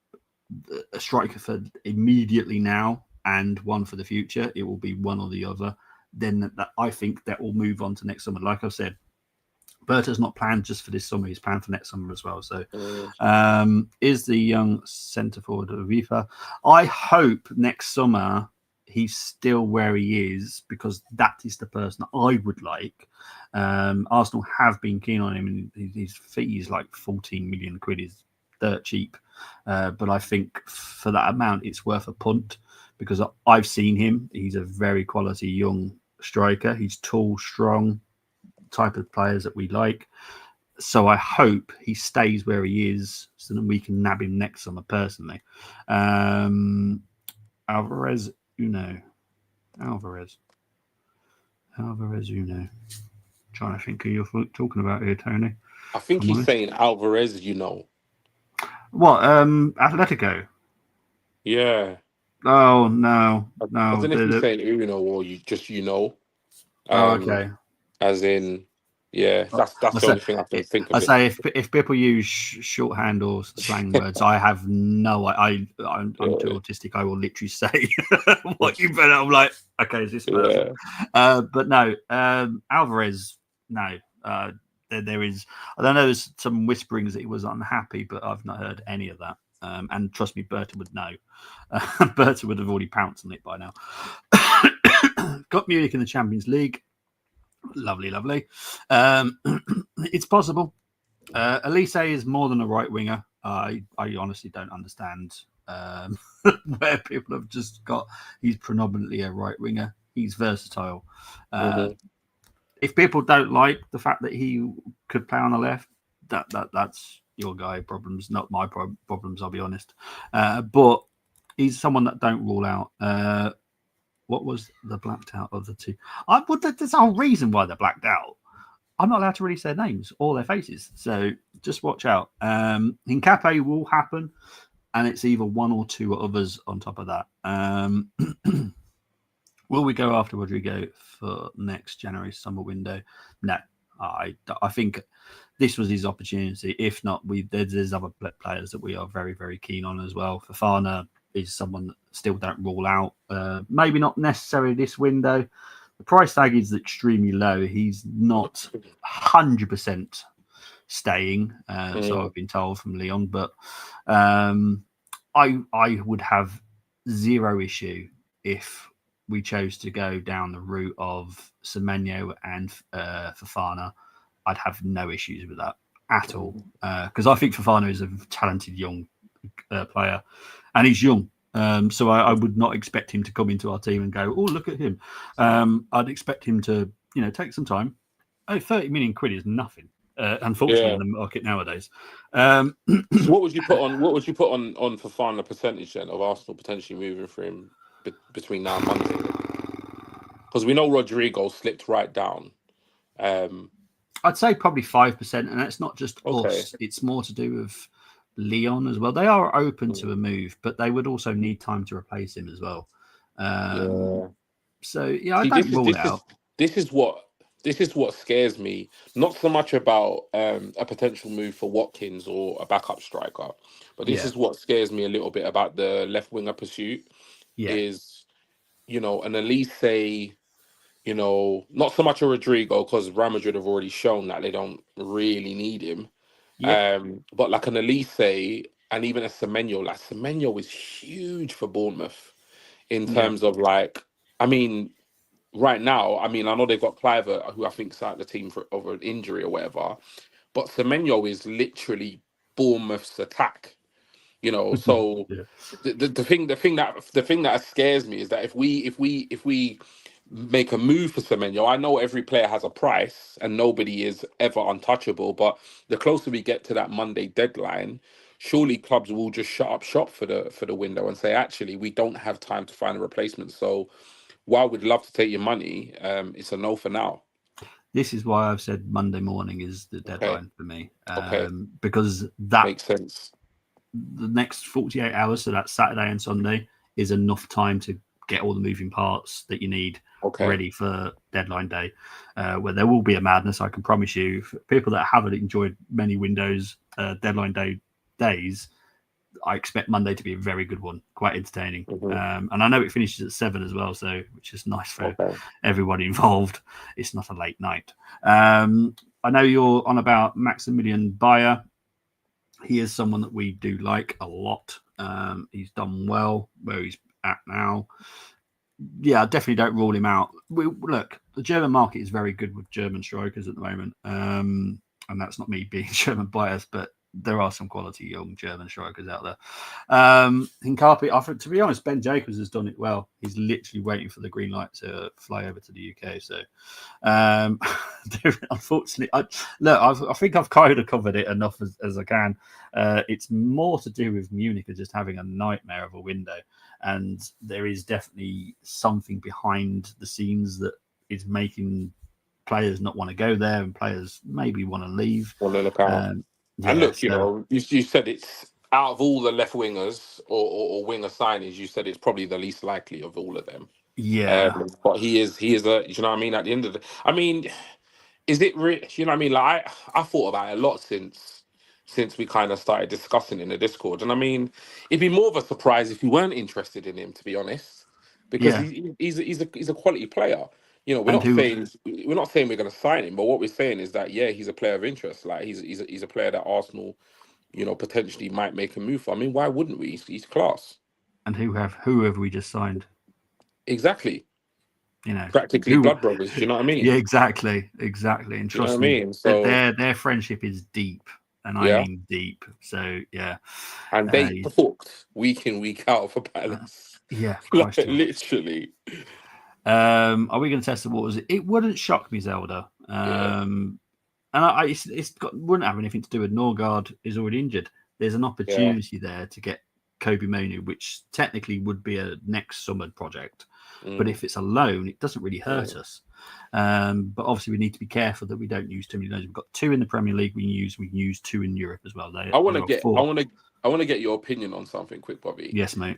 a striker for immediately now and one for the future. It will be one or the other. Then I think that will move on to next summer. Like I've said, Berta's not planned just for this summer; he's planned for next summer as well. So, Mm. is the young centre forward of Viva? I hope next summer he's still where he is because that is the person I would like. Arsenal have been keen on him, and his fee is like 14 million quid. Is dirt cheap, but I think for that amount, it's worth a punt because I've seen him. He's a very quality young striker. He's tall, strong, type of players that we like. So I hope he stays where he is so that we can nab him next summer personally. Alvarez Uno. Alvarez. Alvarez Uno. Trying to think who you're talking about here, Tony. I If think I'm he's honest. saying Alvarez, you know. What? Atletico. Yeah. Oh no, I no. don't know if he's saying Uno or you know. Oh, Um, okay. as in, yeah, that's I the say, only thing I can think I of it. say if people use shorthand or slang words, I have no. I'm too Yeah. autistic. I will literally say what you better. I'm like, okay, is this person? Yeah. But no, Alvarez. No, there is. I don't know. There's some whisperings that he was unhappy, but I've not heard any of that. And trust me, Berta would know. Berta would have already pounced on it by now. Got Munich in the Champions League. Lovely, lovely. It's possible. Elise is more than a right winger. I honestly don't understand where people have just got. He's predominantly a right winger. He's versatile. Uh, Hmm. if people don't like the fact that he could play on the left, that's your guy problems, not my problems. I'll be honest. But he's someone that don't rule out. What was the blacked out of the two? There's a whole reason why they're blacked out. I'm not allowed to release their names or their faces, so just watch out. Hincapie will happen, and it's either one or two others on top of that. Will we go after Rodrigo for next January summer window? No, I think this was his opportunity. If not, there's other players that we are very very keen on as well. Fofana is someone that still don't rule out. Maybe not necessarily this window. The price tag is extremely low. He's not 100% staying, so Mm. I've been told from Leon. But I would have zero issue if we chose to go down the route of Semenyo and Fofana. I'd have no issues with that at all because I think Fofana is a talented young player, and he's young. So I would not expect him to come into our team and go, "Oh, look at him." I'd expect him to, take some time. 30 million quid is nothing, unfortunately, in Yeah. the market nowadays. So what would you put on? What would you put on for final percentage then of Arsenal potentially moving for him between now and Monday? Because we know Rodrigo slipped right down. Um, I'd say probably 5%, and that's not just okay. us. It's more to do with Leon as well. They are open to Mm. a move, but they would also need time to replace him as well. Um, Yeah. so yeah, I See, don't rule it out. this is what scares me. Not so much about a potential move for Watkins or a backup striker, but this Yeah, is what scares me a little bit about the left winger pursuit. yeah, Is an Elise, not so much a Rodrigo because Real Madrid have already shown that they don't really need him. yep, But like an Elise and even a Semenyo, like Semenyo is huge for Bournemouth in yeah, terms of like, I mean, right now, I mean, I know they've got Cliver, who I think's out the team for over an injury or whatever, but Semenyo is literally Bournemouth's attack. So Yeah. the thing that scares me is that if we make a move for Semenyo, I know every player has a price and nobody is ever untouchable, but the closer we get to that Monday deadline, surely clubs will just shut up shop for the window and say, actually, we don't have time to find a replacement. So while we'd love to take your money, it's a no for now. This is why I've said Monday morning is the Okay. deadline for me, Okay. because that Makes sense. the next 48 hours, so that's Saturday and Sunday, is enough time to get all the moving parts that you need Okay. ready for deadline day, where there will be a madness, I can promise you. For people that haven't enjoyed many windows deadline day days, I expect Monday to be a very good one, quite entertaining. And I know it finishes at 7 as well, so which is nice for everybody involved. It's not a late night. I know you're on about Maximilian Bayer. He is someone that we do like a lot. He's done well where he's at now. Yeah, I definitely don't rule him out. Look, the German market is very good with German strikers at the moment. And that's not me being German biased, but there are some quality young German strikers out there. Hincapie, to be honest, Ben Jacobs has done it well. He's literally waiting for the green light to fly over to the UK. So, unfortunately, I think I've kind of covered it enough as I can. It's more to do with Munich just having a nightmare of a window. And there is definitely something behind the scenes that is making players not want to go there, and players maybe want to leave. Want to look out. And look, you said it's out of all the left wingers or winger signings, you said it's probably the least likely of all of them. Yeah. But he is a, you know what I mean? At the end of the, I mean, is it you know what I mean? Like I thought about it a lot since we kind of started discussing in the Discord. And I mean, it'd be more of a surprise if you weren't interested in him, to be honest, because Yeah. he's a quality player. We're And not who saying we're going to sign him, but what we're saying is that he's a player of interest. Like he's a player that Arsenal, potentially might make a move for. I mean, why wouldn't we? He's class. and who have we just signed? Exactly. Practically blood brothers. Do you know what I mean? Yeah, exactly. And Do you know trust what I me, mean? So their friendship is deep, and I yeah, mean deep. So yeah, and they talked week in week out for Palace. Yeah, Like, literally. Are we going to test the waters? It wouldn't shock me, Zelda. And wouldn't have anything to do with Norgard is already injured. There's an opportunity there to get Kobe Manu, which technically would be a next summer project. But if it's a loan, it doesn't really hurt us. But obviously, we need to be careful that we don't use too many loans. We've got 2 in the Premier League. We can use 2 in Europe as well. I want to get your opinion on something quick, Bobby. Yes, mate.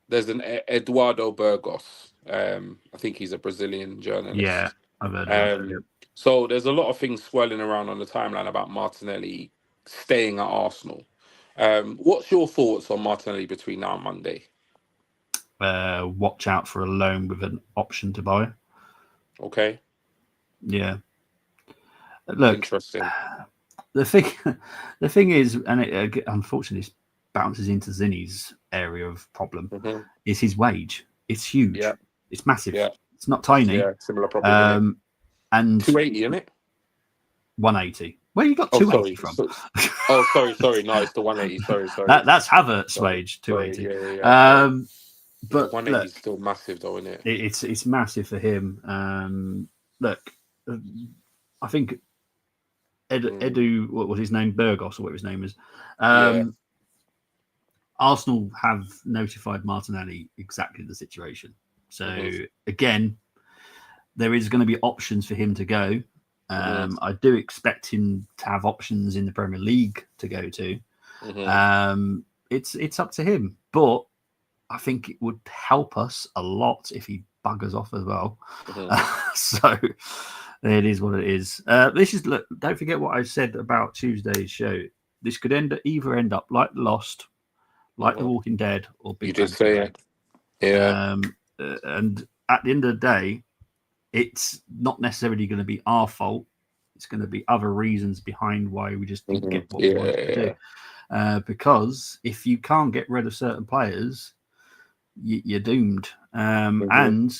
There's an Eduardo Burgos. I think he's a Brazilian journalist. Yeah, I've heard of him. So there's a lot of things swirling around on the timeline about Martinelli staying at Arsenal. What's your thoughts on Martinelli between now and Monday? Watch out for a loan with an option to buy. Okay. Yeah. Look, interesting. The thing is, and it unfortunately bounces into Zinni's area of problem, is his wage. It's huge. Yeah. It's massive. Yeah. It's not tiny. Yeah, similar problem. And 280, isn't it? 180. Where you got 280 from? Sorry. No, it's the 180. Sorry. That's Havertz's wage, 280. Yeah. But 180 is still massive, though, isn't it? It's massive for him. Look, I think Edu, what was his name? Burgos, or whatever his name is. Arsenal have notified Martinelli exactly the situation. So again, there is going to be options for him to go. I do expect him to have options in the Premier League to go to. It's up to him, but I think it would help us a lot if he buggers off as well. So it is what it is. Look, don't forget what I said about Tuesday's show. This could either end up like Lost, like The Walking Dead, or Big Bang. You did say it. Yeah. And at the end of the day, it's not necessarily going to be our fault. It's going to be other reasons behind why we just didn't get what we wanted to do. Because if you can't get rid of certain players, you're doomed. And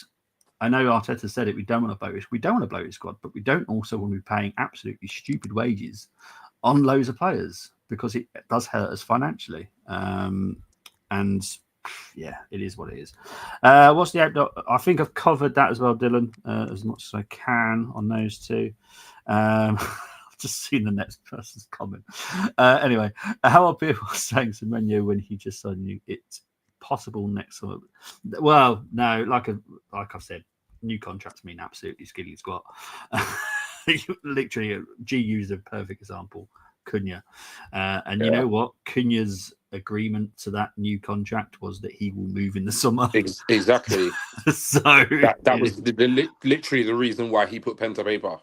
I know Arteta said it. We don't want to bloat it. We don't want to bloat his squad, but we don't also want to be paying absolutely stupid wages on loads of players because it does hurt us financially. And yeah, it is what it is. What's the outlook? I think I've covered that as well, Dylan, as much as I can on those two. I've just seen the next person's comment. Anyway, how are people saying to Menu when he just suddenly it's possible next summer? Well, no, like I've said, new contracts mean absolutely skilly squat. Literally, G used a perfect example. Cunha. And you know what? Cunha's agreement to that new contract was that he will move in the summer. Exactly. So that was literally the reason why he put pen to paper.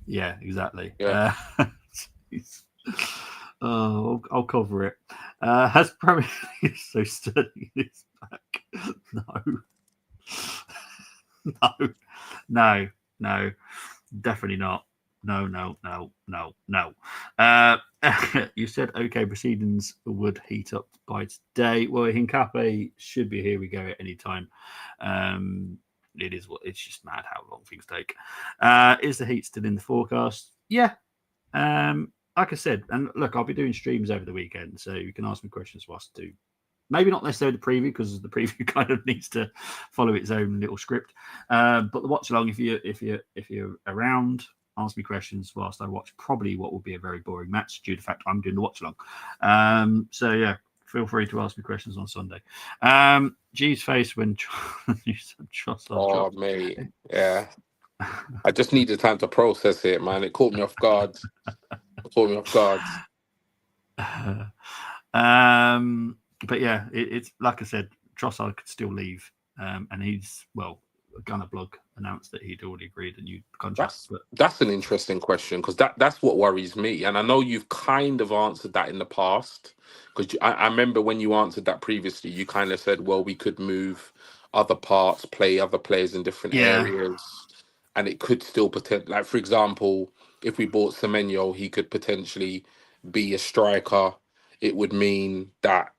Yeah, exactly. Yeah. I'll cover it. Has Premier League so Sterling is back? No, definitely not. No. You said okay, proceedings would heat up by today. Well, Hincapie should be here. We go at any time. It's just mad how long things take. Is the heat still in the forecast? Yeah. Like I said, and look, I'll be doing streams over the weekend, so you can ask me questions whilst I do. Maybe not necessarily the preview because the preview kind of needs to follow its own little script. But the watch along, if you're around, ask me questions whilst I watch probably what will be a very boring match due to the fact I'm doing the watch along. So yeah, feel free to ask me questions on Sunday. G's face when you said Trossard. Oh, mate, yeah. I just needed time to process it, man. It caught me off guard. But yeah, it's like I said, Trossard could still leave, and he's Gunnar Blog announced that he'd already agreed a new contract. That's an interesting question because that's what worries me, and I know you've kind of answered that in the past. Because I remember when you answered that previously, you kind of said, "Well, we could move other parts, play other players in different areas, and it could still like, for example, if we bought Semenyo, he could potentially be a striker. It would mean that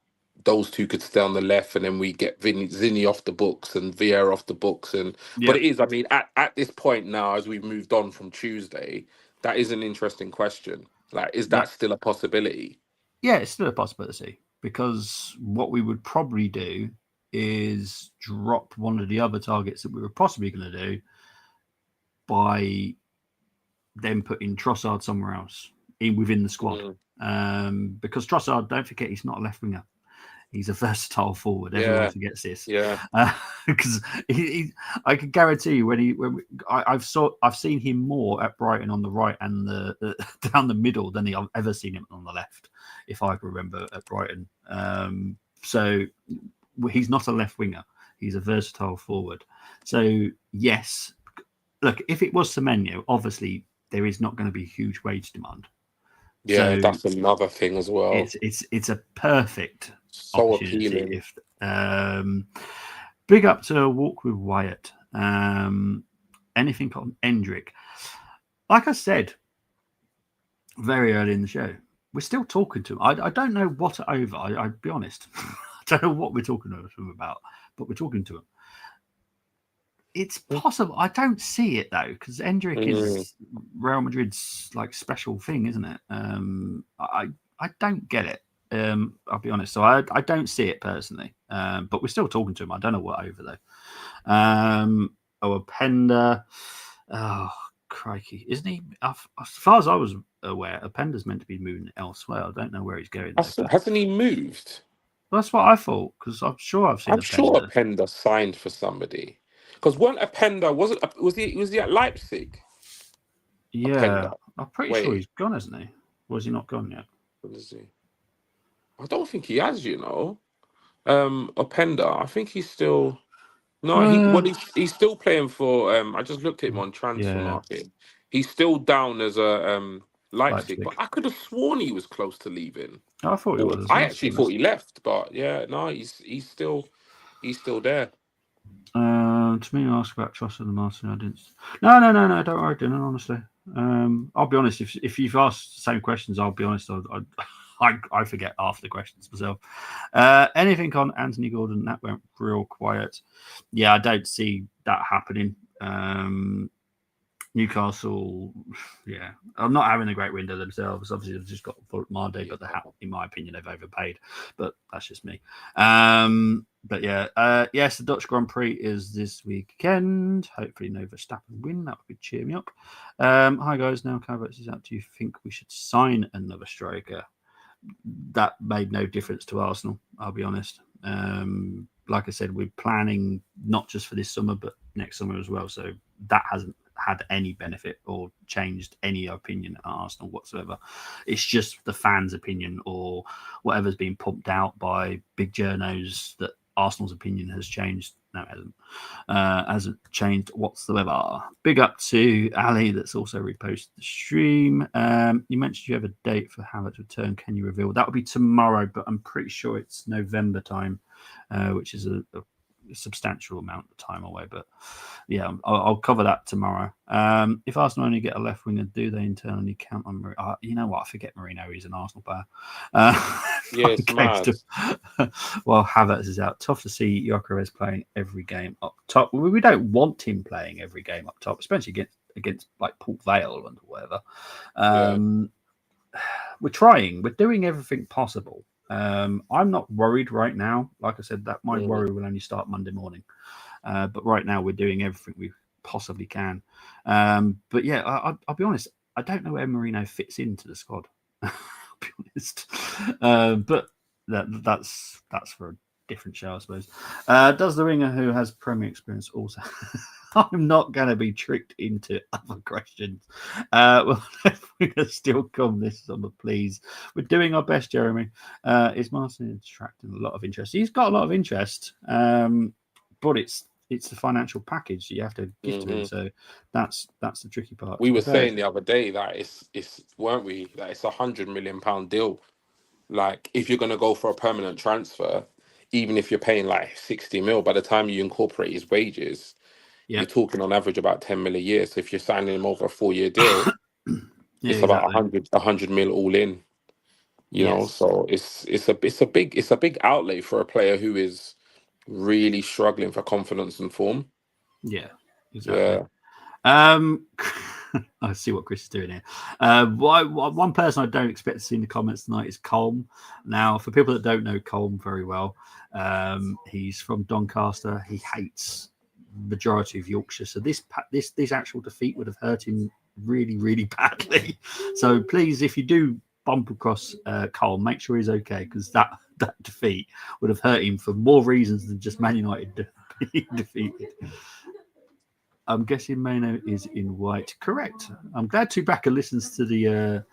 those two could stay on the left, and then we get Zinni off the books and Vieira off the books. But it is, I mean, at this point now, as we've moved on from Tuesday, that is an interesting question. Like, is that still a possibility? Yeah, it's still a possibility because what we would probably do is drop one of the other targets that we were possibly going to do by then putting Trossard somewhere else within the squad. Because Trossard, don't forget, he's not a left winger. He's a versatile forward. Everyone forgets this. Yeah. Because I can guarantee you I've seen him more at Brighton on the right and the down the middle than I've ever seen him on the left, if I can remember at Brighton. So he's not a left winger. He's a versatile forward. So yes, look, if it was Semenyo, obviously there is not going to be huge wage demand. Yeah, so that's another thing as well. It's a perfect opportunity. Appealing. Big up to Walk with Wyatt. Anything on Endrick? Like I said very early in the show, we're still talking to him. I don't know what over. I'll be honest. I don't know what we're talking to him about, but we're talking to him. It's possible. I don't see it though, because Endrick is Real Madrid's like special thing, isn't it? I don't get it. I'll be honest. So I don't see it personally. But we're still talking to him. I don't know what over though. Openda. Oh, crikey. Isn't he? As far as I was aware, Openda's meant to be moving elsewhere. I don't know where he's going. Hasn't he moved? That's what I thought, because I'm sure I've seen Openda signed for somebody. Because one Openda was he at Leipzig? Yeah, Openda. I'm pretty sure he's gone, isn't he? Or is he not gone yet? What is he? I don't think he has. Openda. I think he's still. No, he's still playing for. I just looked at him on transfer market. He's still down as a Leipzig, but I could have sworn he was close to leaving. I thought he was. I actually thought he left, but no, he's still there. To me, ask about Trossard and Martin. I didn't. No. Don't worry, Dylan. Honestly, I'll be honest. If you've asked the same questions, I'll be honest. I forget half the questions myself. Anything on Anthony Gordon? That went real quiet. Yeah, I don't see that happening. Newcastle, yeah, I'm not having a great window themselves. Obviously, they've just got Marde, but in my opinion, they've overpaid. But that's just me. But yeah, yes, the Dutch Grand Prix is this weekend. Hopefully, no Verstappen win. That would cheer me up. Hi guys, now Calvert's is out. Do you think we should sign another striker? That made no difference to Arsenal. I'll be honest. Like I said, we're planning not just for this summer, but next summer as well. So that hasn't had any benefit or changed any opinion at Arsenal whatsoever. It's just the fans' opinion or whatever's been pumped out by big journos that Arsenal's opinion has changed. No, it hasn't changed whatsoever. Big up to Ali that's also reposted the stream. You mentioned you have a date for Havertz's return. Can you reveal? That will be tomorrow, but I'm pretty sure it's November time, which is a substantial amount of time away. But yeah, I'll cover that tomorrow. If Arsenal only get a left winger, do they internally count on Marino? You know what? I forget Marino. He's an Arsenal player. Yeah, it's mad. Well, Havertz is out. Tough to see Gyökeres playing every game up top. We don't want him playing every game up top, especially against like Port Vale and whatever. We're trying. We're doing everything possible. I'm not worried right now. Like I said, that my worry will only start Monday morning. But right now, we're doing everything we possibly can. But yeah, I'll be honest. I don't know where Marino fits into the squad. I'll be honest. But that's for a different show, I suppose. Does the winger who has Premier experience also? I'm not going to be tricked into other questions. Well, we're going to still come this summer, please. We're doing our best, Jeremy. Is Martin attracting a lot of interest? He's got a lot of interest, but it's the financial package that you have to give to him. So that's the tricky part. We were saying the other day that it's weren't we, that it's £100 million deal. Like, if you're going to go for a permanent transfer, even if you're paying like 60 mil, by the time you incorporate his wages, you're talking on average about 10 mil a year. So if you're signing him over a 4-year deal, it's about 100 mil all in. You know, so it's a big outlay for a player who is really struggling for confidence and form. Yeah, exactly. Yeah. I see what Chris is doing here. One person I don't expect to see in the comments tonight is Colm. Now, for people that don't know Colm very well, he's from Doncaster. He hates majority of Yorkshire. So this actual defeat would have hurt him really, really badly. So please, if you do bump across Colm, make sure he's okay, because that defeat would have hurt him for more reasons than just Man United being defeated. I'm guessing Mano is in white. Correct. I'm glad Tubaka listens to the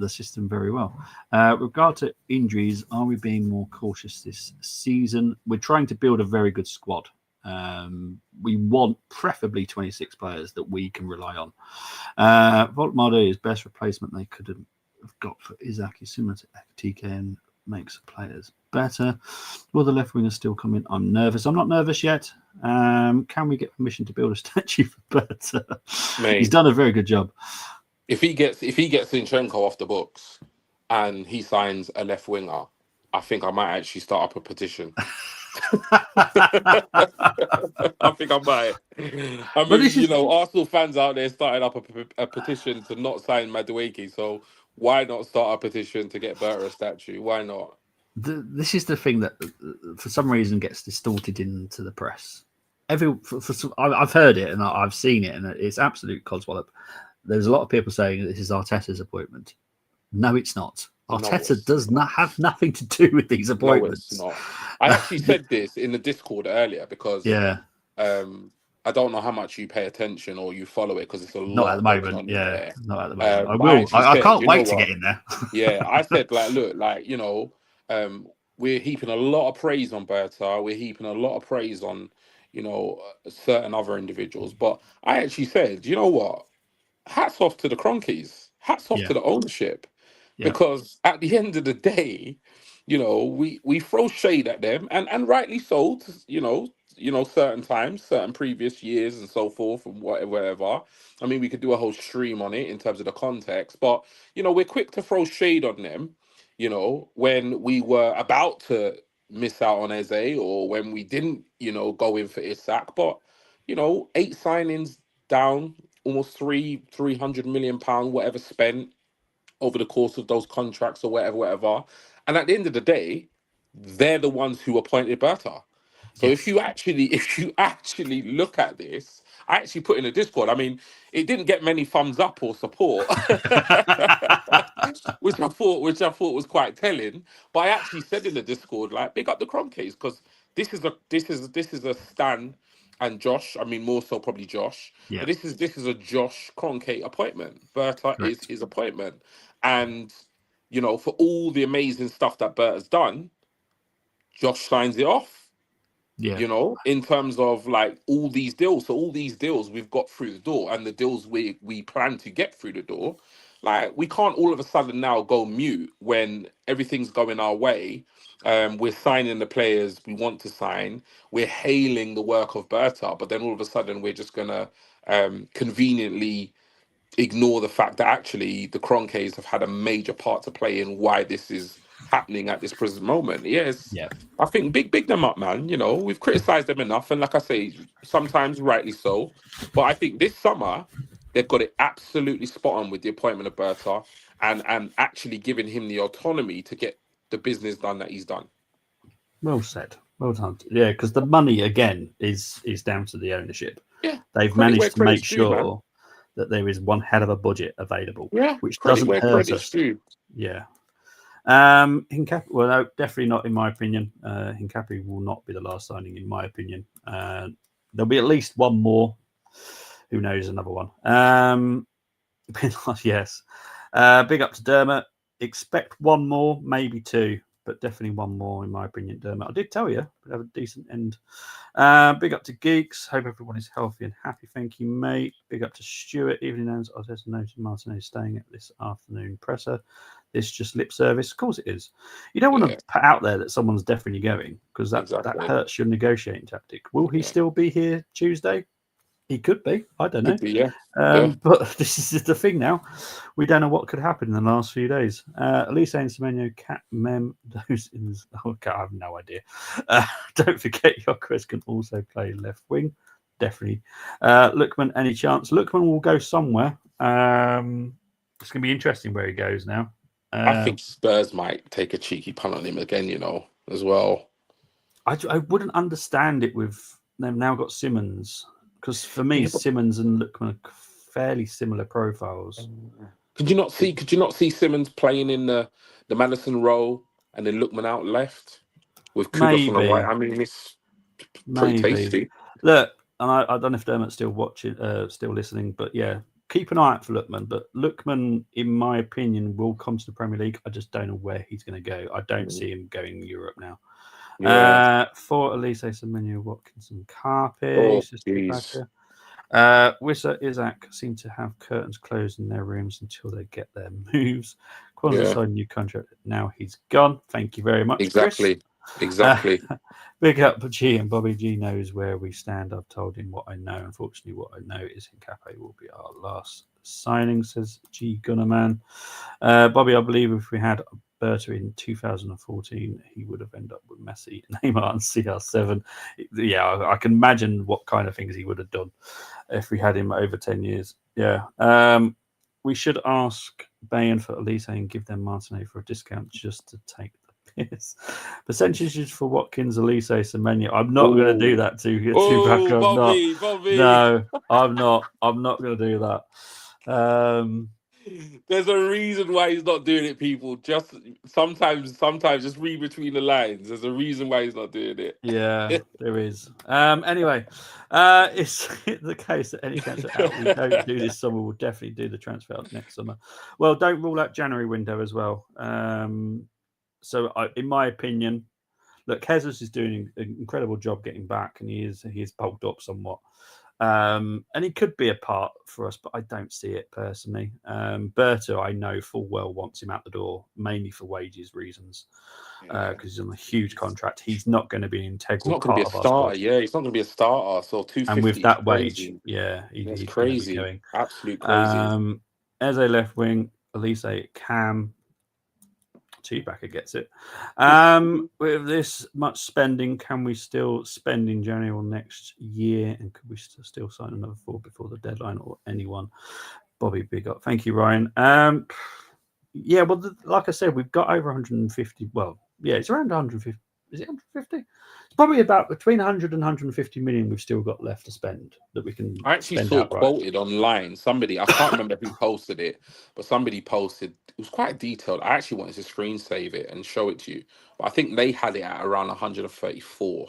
system very well. Regard to injuries, are we being more cautious this season? We're trying to build a very good squad. We want preferably 26 players that we can rely on. Voltmardo is best replacement they could have got for Izaki, similar to TK, and makes players better. Will the left winger still come in? I'm nervous. I'm not nervous yet. Can we get permission to build a statue for Berta? He's done a very good job. If he gets Zinchenko off the books and he signs a left winger, I think I might actually start up a petition. I think I might. I mean, Arsenal fans out there started up a petition to not sign Madueke, so why not start a petition to get Berta a statue? Why not? This is the thing that, for some reason, gets distorted into the press. I've heard it and I've seen it, and it's absolute codswallop. There's a lot of people saying this is Arteta's appointment. No, it's not. Arteta does not have nothing to do with these appointments. No, it's not. I actually said this in the Discord earlier because I don't know how much you pay attention or you follow it, because it's a lot. Not at the moment. Yeah, not at the moment. I will. I can't wait to get in there. Yeah, I said, look, we're heaping a lot of praise on Berta. We're heaping a lot of praise on, certain other individuals. But I actually said, you know what? Hats off to the Cronkies. Hats off to the ownership. Yeah. Because at the end of the day, we throw shade at them, and rightly so, certain times, certain previous years, and so forth, and whatever. I mean, we could do a whole stream on it in terms of the context, but we're quick to throw shade on them. When we were about to miss out on Eze, or when we didn't, go in for Isak, but 8 signings down, almost 300 million pound, whatever spent over the course of those contracts or whatever. And at the end of the day, they're the ones who appointed Berta. So if Yes. you actually look at this, I actually put in a Discord. I mean, it didn't get many thumbs up or support, which I thought was quite telling. But I actually said in the Discord, like, big up the Cronkies, because this is a Stan and Josh. I mean, more so probably Josh. Yeah. But this is a Josh Cronkite appointment. Berta is Correct. his appointment, and for all the amazing stuff that Berta's done, Josh signs it off. Yeah. In terms of like all these deals. So all these deals we've got through the door, and the deals we plan to get through the door, like, we can't all of a sudden now go mute when everything's going our way. We're signing the players we want to sign. We're hailing the work of Berta, but then all of a sudden we're just gonna conveniently ignore the fact that actually the Cronkays have had a major part to play in why this is happening at this present moment. Yes, Yeah. I think big them up, man. We've criticized them enough, and like I say, sometimes rightly so. But I think this summer they've got it absolutely spot on with the appointment of Berta, and actually giving him the autonomy to get the business done that he's done. Well said. Well done. Yeah, because the money again is down to the ownership. Yeah, They've credit where managed to make credit's due, man. sure that there is one hell of a budget available, Yeah, which credit doesn't where hurt credit's us. due. Yeah. Hincapie, well, no, definitely not in my opinion. Hincapie will not be the last signing, in my opinion. There'll be at least one more. Who knows, another one. Yes. Big up to Dermot. Expect one more, maybe two, but definitely one more, in my opinion, Dermot. I did tell you, but have a decent end. Big up to Geeks. Hope everyone is healthy and happy. Thank you, mate. Big up to Stuart. Evening, Owens. I was noting Martinez staying at this afternoon presser. This just lip service. Of course it is. You don't want Yeah, to put out there that someone's definitely going, because that exactly. hurts your negotiating tactic. Will he Yeah, still be here Tuesday? He could be. I don't know. could be. Yeah, yeah. But this is the thing now. We don't know what could happen in the last few days. Elise and Semenyo, Cat Mem, those in. Okay, I have no idea. Don't forget, Jokeres can also play left wing. Definitely. Lookman, any chance? Lookman will go somewhere. It's going to be interesting where he goes now. I think Spurs might take a cheeky punt on him again, as well. I wouldn't understand it with they've now got Simmons, because for me, Yeah, but Simmons and Lookman are fairly similar profiles. could you not see Simmons playing in the Madison role and then Lookman out left with Kudos on the right? Maybe, I mean, it's pretty maybe. tasty. Look, and I don't know if Dermot's still watching, still listening, but yeah, keep an eye out for Lookman. But Lookman, in my opinion, will come to the Premier League. I just don't know where he's going to go. I don't see him going Europe now. Yeah. For Elise, Semenyo, Watkins, and Oh, Hincapie, Sister jeez. Badger. Wissa Isaac seem to have curtains closed in their rooms until they get their moves. Kwanzaa Yeah. signed a new contract. Now he's gone. Thank you very much, Chris. Exactly. Exactly. Big up G, and Bobby G knows where we stand. I've told him what I know. Unfortunately, what I know is Hincapie will be our last signing, says G Gunnerman. Bobby, I believe if we had Berta in 2014, he would have ended up with Messi, Neymar, and CR7. Yeah, I can imagine what kind of things he would have done if we had him over 10 years. Yeah. We should ask Bayon for Elise and give them Martinet for a discount just to take the piss. Percentages for Watkins, Elise, Semenyo. I'm not going to do that to back. Oh, I'm not. Bobby. No, I'm not. I'm not going to do that. There's a reason why he's not doing it, people. Just sometimes just read between the lines. There's a reason why he's not doing it. Yeah, there is. Anyway, it's the case that any transfer out we don't do this summer, we'll definitely do the transfer out next summer. Well, don't rule out January window as well. So, in my opinion, look, Jesus is doing an incredible job getting back, and he is bulked up somewhat. And he could be a part for us, but I don't see it personally. Berta, I know full well, wants him out the door, mainly for wages reasons, because he's on a huge contract. He's not going to be an He's integral not going to be part a of our starter. squad. Yeah, he's not going to be a starter. So And with 250 is that wage, crazy. That's he's going to be crazy. going. Absolute crazy. As a left wing, Elise Cam. Two-backer gets it. With this much spending, can we still spend in January or next year? And could we still sign another 4 before the deadline or anyone? Bobby, big up. Thank you, Ryan. Yeah, well, like I said, we've got over 150. Well, yeah, it's around 150. Is it 150? It's probably about between 100 and 150 million we've still got left to spend that we can I actually spend saw it outright. quoted online. Somebody, I can't remember who posted it, but somebody posted, it was quite detailed. I actually wanted to screen save it and show it to you. But I think they had it at around 134.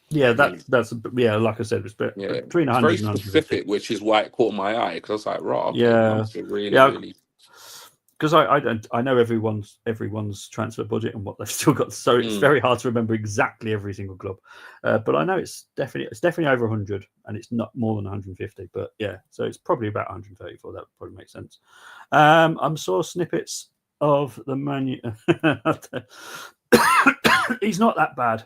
Yeah, million. that's yeah, like I said, it's Yeah, between it's 100 very and 150. specific, which is why it caught my eye, because I was like, right, okay, Yeah, must have really, yeah, really. because I know everyone's transfer budget and what they've still got, so it's very hard to remember exactly every single club. But I know it's definitely over 100, and it's not more than 150. But yeah, so it's probably about 134. That would probably make sense. I saw snippets of the menu. He's not that bad.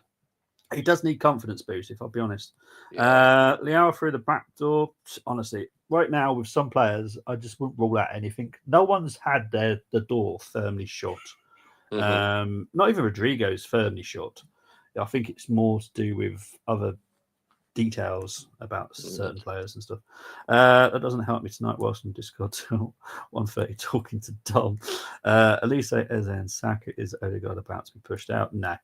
He does need confidence boost, if I'll be honest. Yeah. Liao through the back door. Honestly, right now with some players, I just wouldn't rule out anything. No one's had the door firmly shut. Not even Rodrigo's firmly shut. I think it's more to do with other details about certain players and stuff. That doesn't help me tonight whilst on Discord till 1:30 talking to Dom. Elise Eze and Saka, is Odegaard about to be pushed out? No.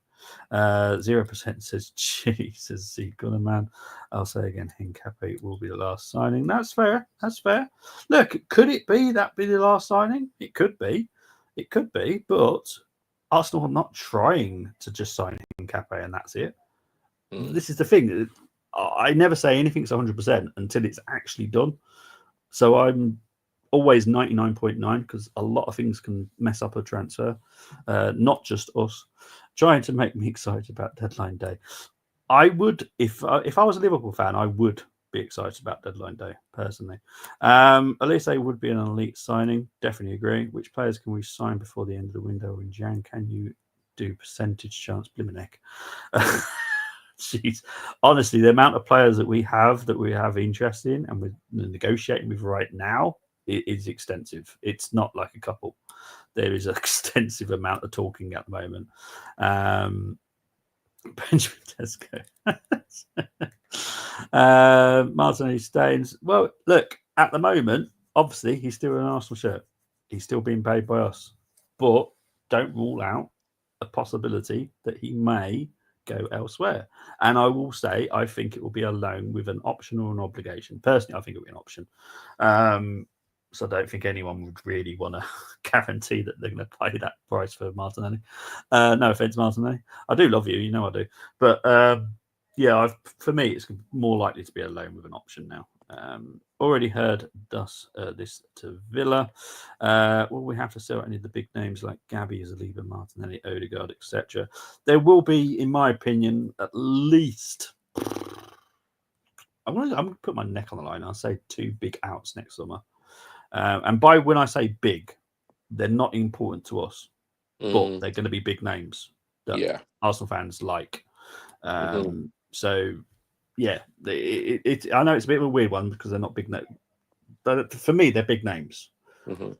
0% says Jesus, see, Gunner man. I'll say again, Hincapie will be the last signing. That's fair. That's fair. Look, could it be that be the last signing? It could be. It could be, but Arsenal are not trying to just sign Hincapie and that's it. This is the thing. I never say anything's 100% until it's actually done. So I'm always 99.9 because a lot of things can mess up a transfer, not just us. Trying to make me excited about deadline day. I would, if I was a Liverpool fan, I would be excited about deadline day personally. Elise would be an elite signing. Definitely agree. Which players can we sign before the end of the window in Jan? Can you do percentage chance? Bliminick. Jeez, honestly, the amount of players that we have interest in and we're negotiating with right now is extensive. It's not like a couple. There is an extensive amount of talking at the moment. Benjamin Tesco. Martinelli Staines. Well, look, at the moment, obviously, he's still an Arsenal shirt. He's still being paid by us. But don't rule out a possibility that he may go elsewhere. And I will say, I think it will be a loan with an option or an obligation. Personally, I think it will be an option. So I don't think anyone would really want to guarantee that they're going to pay that price for Martinelli. No offense, Martinelli. I do love you. You know I do. But yeah, for me, it's more likely to be a loan with an option now. Already heard this to Villa. Will we have to sell any of the big names like Gabby, Zaliba, Martinelli, Odegaard, etc.? There will be, in my opinion, at least. I'm going to put my neck on the line. I'll say 2 big outs next summer. And by when I say big, they're not important to us, but they're going to be big names that Arsenal fans like. So, yeah, I know it's a bit of a weird one because they're not big names. But for me, they're big names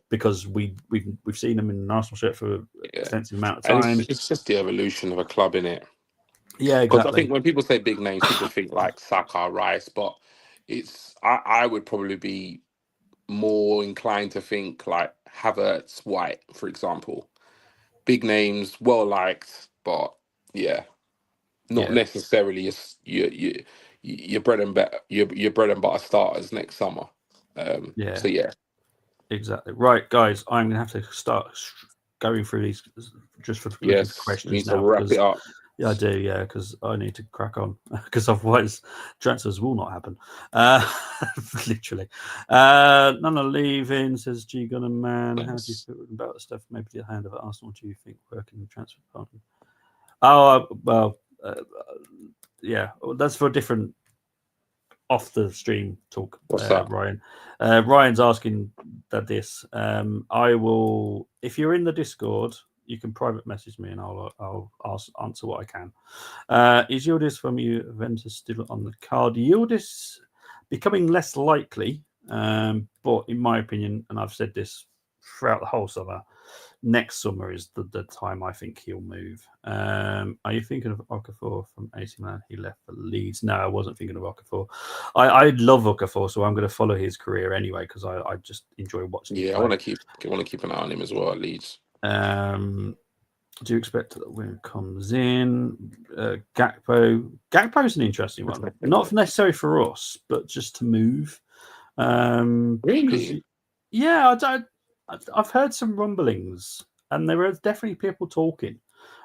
because we've seen them in an Arsenal shirt for an extensive amount of time. It's just the evolution of a club, innit? Yeah, exactly. Because I think when people say big names, people think like Saka, Rice, but I would probably be more inclined to think like Havertz, White, for example. Big names, well liked, but not necessarily your bread and butter your bread and butter starters next summer. So exactly right, guys. I'm gonna have to start going through these just for looking for questions now. To wrap it up. Yeah, I do. Yeah, because I need to crack on because otherwise transfers will not happen. Literally. None are leaving, says G Gunner Man. How do you feel about the stuff? Maybe the hand of Arsenal. Do you think working the transfer department? Oh well, yeah. That's for a different off the stream talk, What's that? Ryan. Ryan's asking that this. I will, if you're in the Discord, you can private message me and I'll answer what I can. Is Yildiz from Juventus still on the card? Yildiz becoming less likely, but in my opinion, and I've said this throughout the whole summer, next summer is the time I think he'll move. Are you thinking of Okafor from AC Milan? He left for Leeds. No, I wasn't thinking of Okafor. I love Okafor, so I'm going to follow his career anyway because I just enjoy watching him Yeah, I play. want to keep an eye on him as well at Leeds. Do you expect that when it comes in? Gakpo. Gakpo is an interesting one. Not necessarily for us, but just to move. Really? Yeah, I've heard some rumblings, and there are definitely people talking.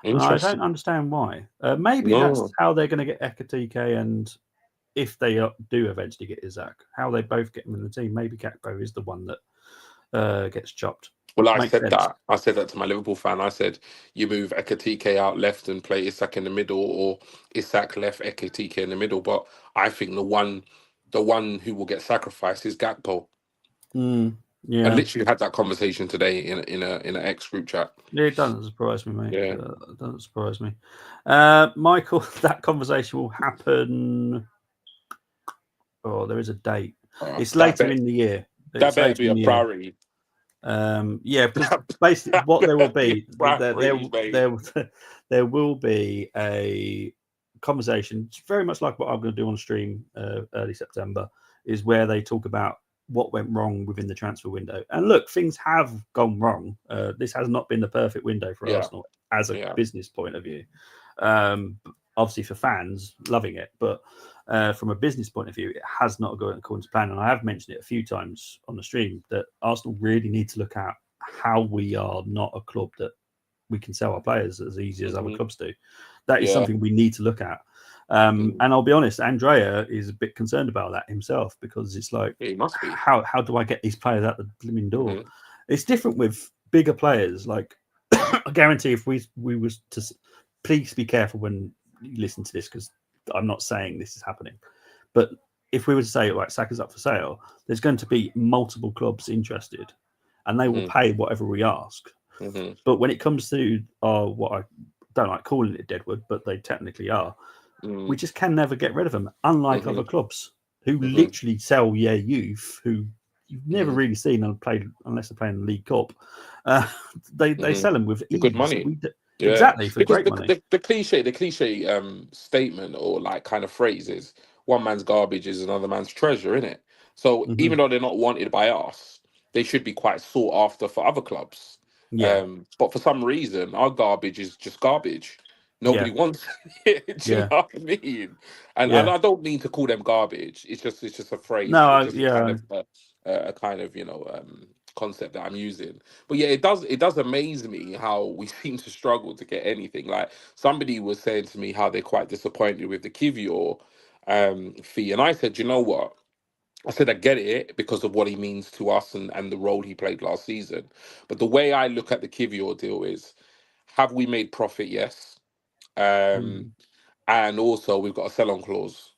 And I don't understand why. Maybe that's how they're going to get Ekatike, and if they do eventually get Isaac, how they both get him in the team. Maybe Gakpo is the one that gets chopped. Well, I said that to my Liverpool fan. I said, you move Ekatike out left and play Isak in the middle, or Isak left, Ekatike in the middle. But I think the one who will get sacrificed is Gakpo. Yeah, I literally had that conversation today in an X group chat. It doesn't surprise me, mate. Yeah. It doesn't surprise me. Michael, that conversation will happen. Oh, there is a date. It's later in the year. That better be a priority. Yeah, because basically what there will be, there will be a conversation, very much like what I'm going to do on stream early September, is where they talk about what went wrong within the transfer window. And look, things have gone wrong. This has not been the perfect window for Arsenal as a business point of view. Obviously for fans, loving it, but from a business point of view, it has not gone according to plan. And I have mentioned it a few times on the stream that Arsenal really need to look at how we are not a club that we can sell our players as easy as other clubs do. That is something we need to look at. And I'll be honest, Andrea is a bit concerned about that himself, because it's like, how do I get these players out the blooming door? It's different with bigger players. Like, I guarantee if we was to, please be careful when you listen to this, because I'm not saying this is happening, but if we were to say, right, Saka's up for sale, there's going to be multiple clubs interested, and they will pay whatever we ask. But when it comes to what I don't like calling it deadwood, but they technically are, we just can never get rid of them, unlike other clubs who literally sell your youth, who you've never really seen and played unless they're playing the League Cup. They sell them with good money. Exactly, for because great money. The cliche statement or like kind of phrase is, one man's garbage is another man's treasure, isn't it? So even though they're not wanted by us, they should be quite sought after for other clubs. But for some reason, our garbage is just garbage. Nobody wants it. Do you know what I mean? And I don't mean to call them garbage. It's just a phrase. No, it's just kind of a kind of concept that I'm using. But yeah, it does amaze me how we seem to struggle to get anything. Like, somebody was saying to me how they're quite disappointed with the Kivior fee, and I said, you know what? I said, I get it because of what he means to us and the role he played last season. But the way I look at the Kivior deal is, have we made profit? Yes. And also we've got a sell-on clause.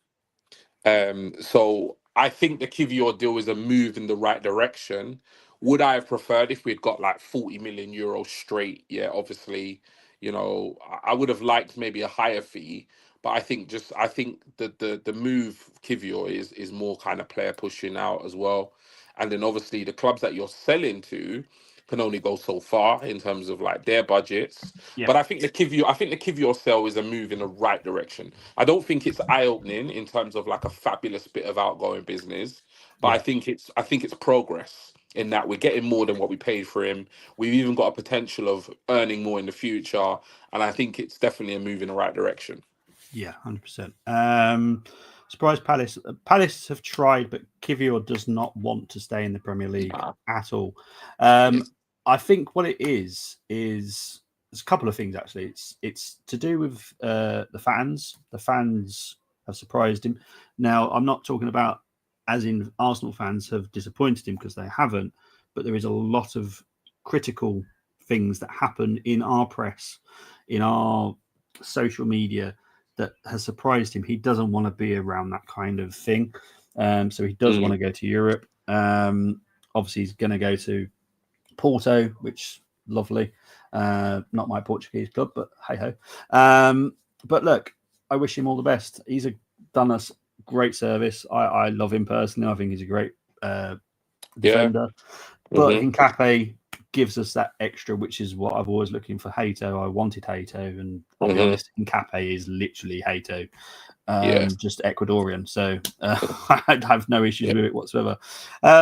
So I think the Kivior deal is a move in the right direction. Would I have preferred if we'd got like 40 million euros straight? Yeah, obviously, I would have liked maybe a higher fee. But I think the move Kivior is more kind of player pushing out as well. And then obviously the clubs that you're selling to can only go so far in terms of like their budgets. But I think the Kivior sell is a move in the right direction. I don't think it's eye-opening in terms of like a fabulous bit of outgoing business, but I think it's progress in that we're getting more than what we paid for him. We've even got a potential of earning more in the future, and I think it's definitely a move in the right direction. Yeah, 100%. Surprise Palace. Palace have tried, but Kivior does not want to stay in the Premier League at all. I think what it is there's a couple of things actually. It's to do with the fans. The fans have surprised him. Now, I'm not talking about as in Arsenal fans have disappointed him, because they haven't, but there is a lot of critical things that happen in our press, in our social media, that has surprised him. He doesn't want to be around that kind of thing. So he does want to go to Europe. Obviously, he's going to go to Porto, which lovely. Not my Portuguese club, but hey ho. But look, I wish him all the best. He's done us great service. I love him personally. I think he's a great defender. But Hincapie gives us that extra, which is what I've always looking for. Hato, I wanted Hato, and I'll be honest, Hincapie is literally Hato, just Ecuadorian. So I have no issues with it whatsoever.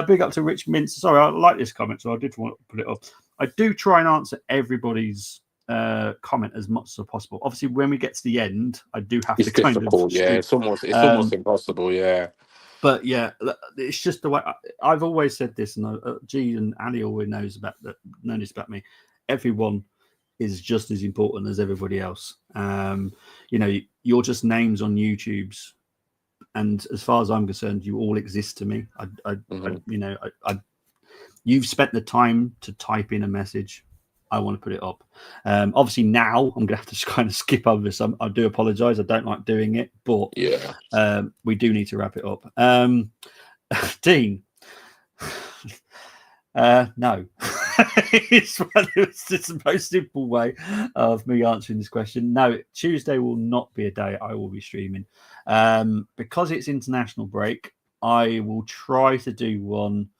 Big up to Rich Mintz. Sorry, I like this comment, so I did want to put it up. I do try and answer everybody's comment as much as possible. Obviously, when we get to the end, I do have to kind of it's almost impossible. But yeah, it's just the way I've always said this, and G and Ali always know this about me. Everyone is just as important as everybody else. You're just names on YouTube's, and as far as I'm concerned, you all exist to me. You've spent the time to type in a message. I want to put it up. Obviously, now I'm going to have to kind of skip over this. I do apologise. I don't like doing it, but we do need to wrap it up. Dean, no. it's the most simple way of me answering this question. No, Tuesday will not be a day I will be streaming. Because it's international break, I will try to do one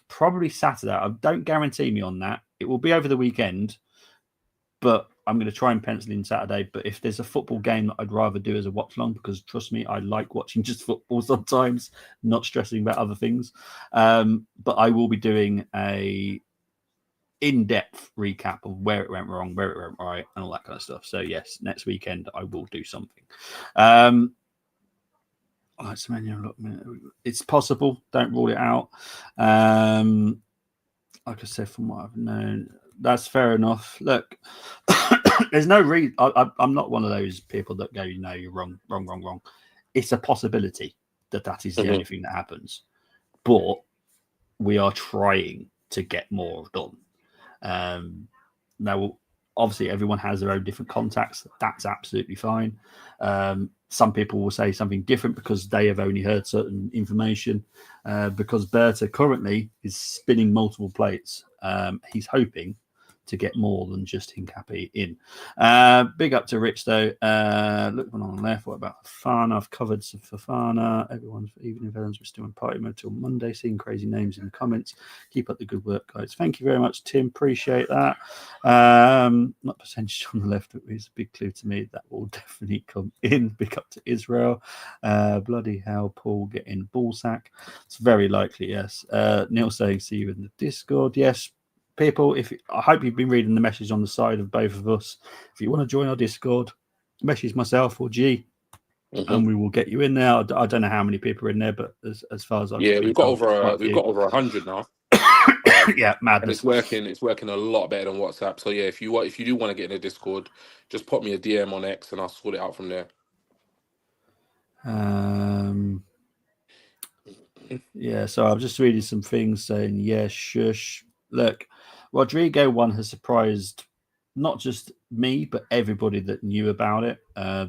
probably Saturday. I don't guarantee me on that. It will be over the weekend, but I'm going to try and pencil in Saturday. But if there's a football game that I'd rather do as a watch long, because trust me, I like watching just football sometimes, not stressing about other things. But I will be doing a in-depth recap of where it went wrong, where it went right, and all that kind of stuff. So yes, next weekend I will do something. It's possible. Don't rule it out. Like I said, from what I've known, that's fair enough. Look, there's no reason. I'm not one of those people that go, you're wrong. It's a possibility that is the only thing that happens. But we are trying to get more done. Now, obviously, everyone has their own different contacts. That's absolutely fine. Some people will say something different because they have only heard certain information. Because Berta currently is spinning multiple plates. He's hoping to get more than just Hincapie in. Big up to Rich, though. Look one on the left. What about Fafana? I've covered some Fafana. Everyone's, even if Evans, we're still in party mode till Monday. Seeing crazy names in the comments. Keep up the good work, guys. Thank you very much, Tim. Appreciate that. Not percentage on the left is a big clue to me. That will definitely come in. Big up to Israel. Bloody hell, Paul getting ball sack. It's very likely, yes. Neil saying, see you in the Discord. Yes. People, I hope you've been reading the message on the side of both of us. If you want to join our Discord, message myself or G, and we will get you in there. I don't know how many people are in there, but as far as we've got over 100 now. Yeah, madness. And it's working a lot better than WhatsApp. So yeah, if you do want to get in a Discord, just pop me a DM on X and I'll sort it out from there. Yeah, so I'm just reading some things saying, yeah, shush. Look, Rodrigo one has surprised not just me, but everybody that knew about it.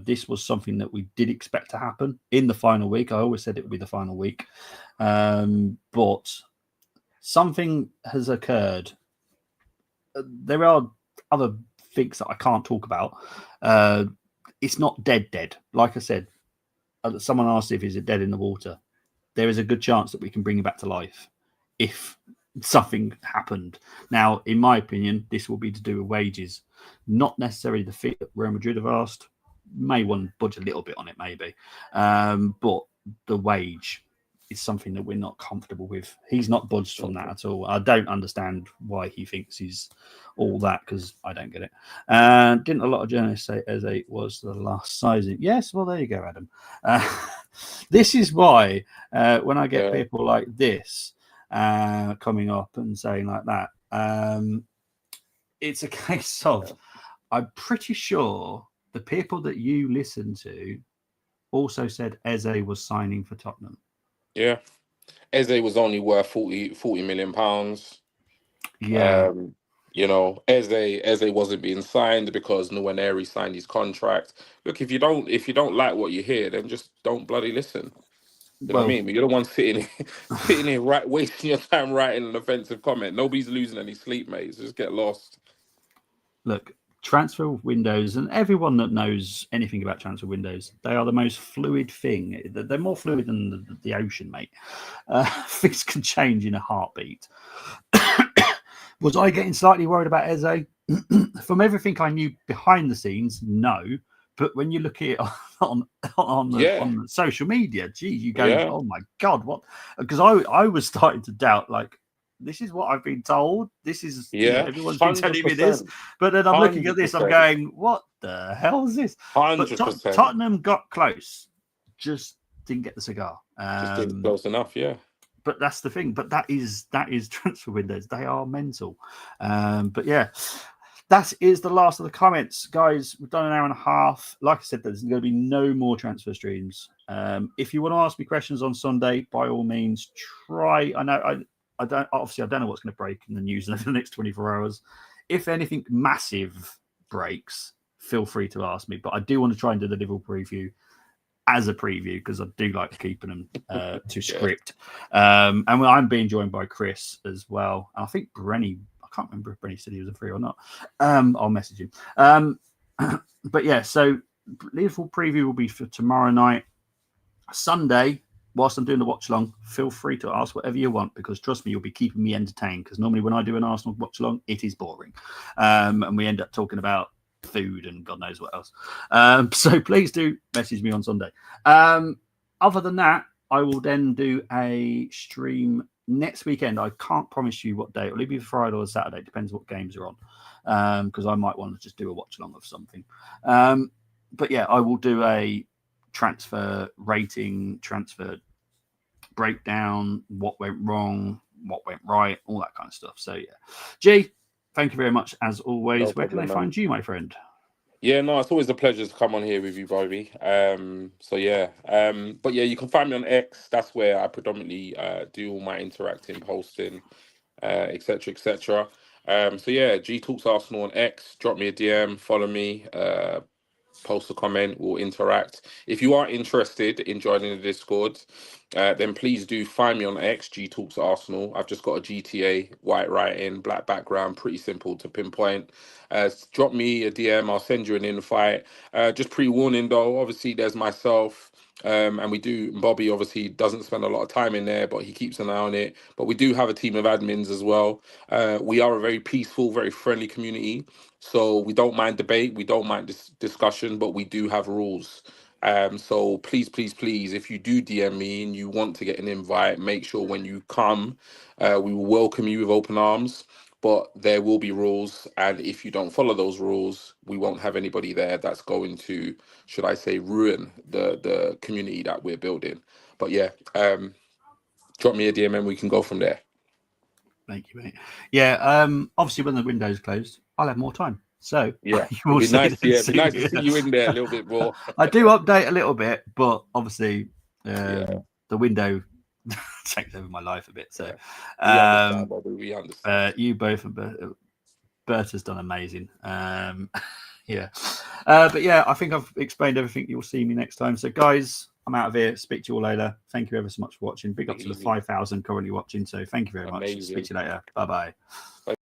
This was something that we did expect to happen in the final week. I always said it would be the final week. But something has occurred. There are other things that I can't talk about. It's not dead. Like I said, someone asked if is it dead in the water. There is a good chance that we can bring it back to life if something happened. Now, in my opinion, this will be to do with wages, not necessarily the fee that Real Madrid have asked. May want to budge a little bit on it, maybe. But the wage is something that we're not comfortable with. He's not budged from that at all. I don't understand why he thinks he's all that, because I don't get it. Didn't a lot of journalists say Eze was the last sizing? Yes, well, there you go, Adam. This is why when I get people like this coming up and saying like that, it's a case of I'm pretty sure the people that you listen to also said Eze was signing for Tottenham. Yeah, Eze was only worth 40 million pounds. Yeah. You know, Eze wasn't being signed because Nwaneri signed his contract. Look, if you don't like what you hear, then just don't bloody listen. You know what I Well, mean? But you're the one sitting sitting here right wasting your time writing an offensive comment. Nobody's losing any sleep, mate. So just get lost. look, transfer windows, and everyone that knows anything about transfer windows, they are the most fluid thing. They're more fluid than the ocean, mate. Things can change in a heartbeat. Was I getting slightly worried about Eze? From everything I knew behind the scenes, no. But when you look at it Yeah, on social media, geez, you go, yeah, oh my god, what? Because I was starting to doubt, like, this is what I've been told. This is, yeah. everyone's been Hundred telling me this. percent, But then I'm looking at this, I'm 100%, going, what the hell is this? But 100%. Tottenham got close, just didn't get the cigar. Just didn't close enough. Yeah. But that's the thing. But that is transfer windows. They are mental. But yeah, that is the last of the comments, guys. We've done an hour and a half. Like I said, there's going to be no more transfer streams. If you want to ask me questions on Sunday, by all means, try. I know I don't know what's going to break in the news over the next 24 hours. If anything massive breaks, feel free to ask me. But I do want to try and do the Liverpool preview as a preview because I do like keeping them to script. And I'm being joined by Chris as well. And I think Brenny, I can't remember if Brenny said he was a free or not. I'll message him. But yeah, so Liverpool preview will be for tomorrow night. Sunday, whilst I'm doing the watch along, feel free to ask whatever you want because trust me, you'll be keeping me entertained because normally when I do an Arsenal watch along, it is boring. And we end up talking about food and God knows what else. So please do message me on Sunday. Other than that, I will then do a stream next weekend. I can't promise you what day. It'll either be Friday or Saturday. It depends what games are on. Because I might want to just do a watch along of something. But yeah, I will do a transfer rating, transfer breakdown, what went wrong, what went right, all that kind of stuff. So yeah. G, thank you very much as always. No Where can problem, they man. find you, my friend? Yeah, no, it's always a pleasure to come on here with you, Bobby. So yeah, but yeah, you can find me on X. That's where I predominantly do all my interacting, posting, etc., etc. So yeah, G Talks Arsenal on X. Drop me a DM, follow me, post a comment, we'll interact. If you are interested in joining the Discord, then please do find me on X, G Talks Arsenal. I've just got a GTA, white writing, black background, pretty simple to pinpoint. Drop me a DM, I'll send you an invite. Just pre-warning though, obviously there's myself, and we do, Bobby obviously doesn't spend a lot of time in there, but he keeps an eye on it. But we do have a team of admins as well. We are a very peaceful, very friendly community. So we don't mind debate, we don't mind discussion, but we do have rules. So please, please, please, if you do DM me and you want to get an invite, make sure when you come, we will welcome you with open arms. But there will be rules, and if you don't follow those rules, we won't have anybody there that's going to, should I say, ruin the community that we're building. But yeah, drop me a DM and we can go from there. Thank you, mate. Yeah, obviously when the window's closed, I'll have more time. So Yeah, you it'd will be see nice. then Yeah, it'd be soon. nice to see you in there a little bit more. I do update a little bit, but obviously Yeah, the window takes over my life a bit. So yeah. We understand, Bobby. We understand. you both and Berta's done amazing. Yeah. But yeah, I think I've explained everything. You'll see me next time. So guys, I'm out of here. Speak to you all later. Thank you ever so much for watching. Big up to the Easy. 5,000 currently watching. So thank you very much. Speak Amazing. to you later. Bye-bye. Bye.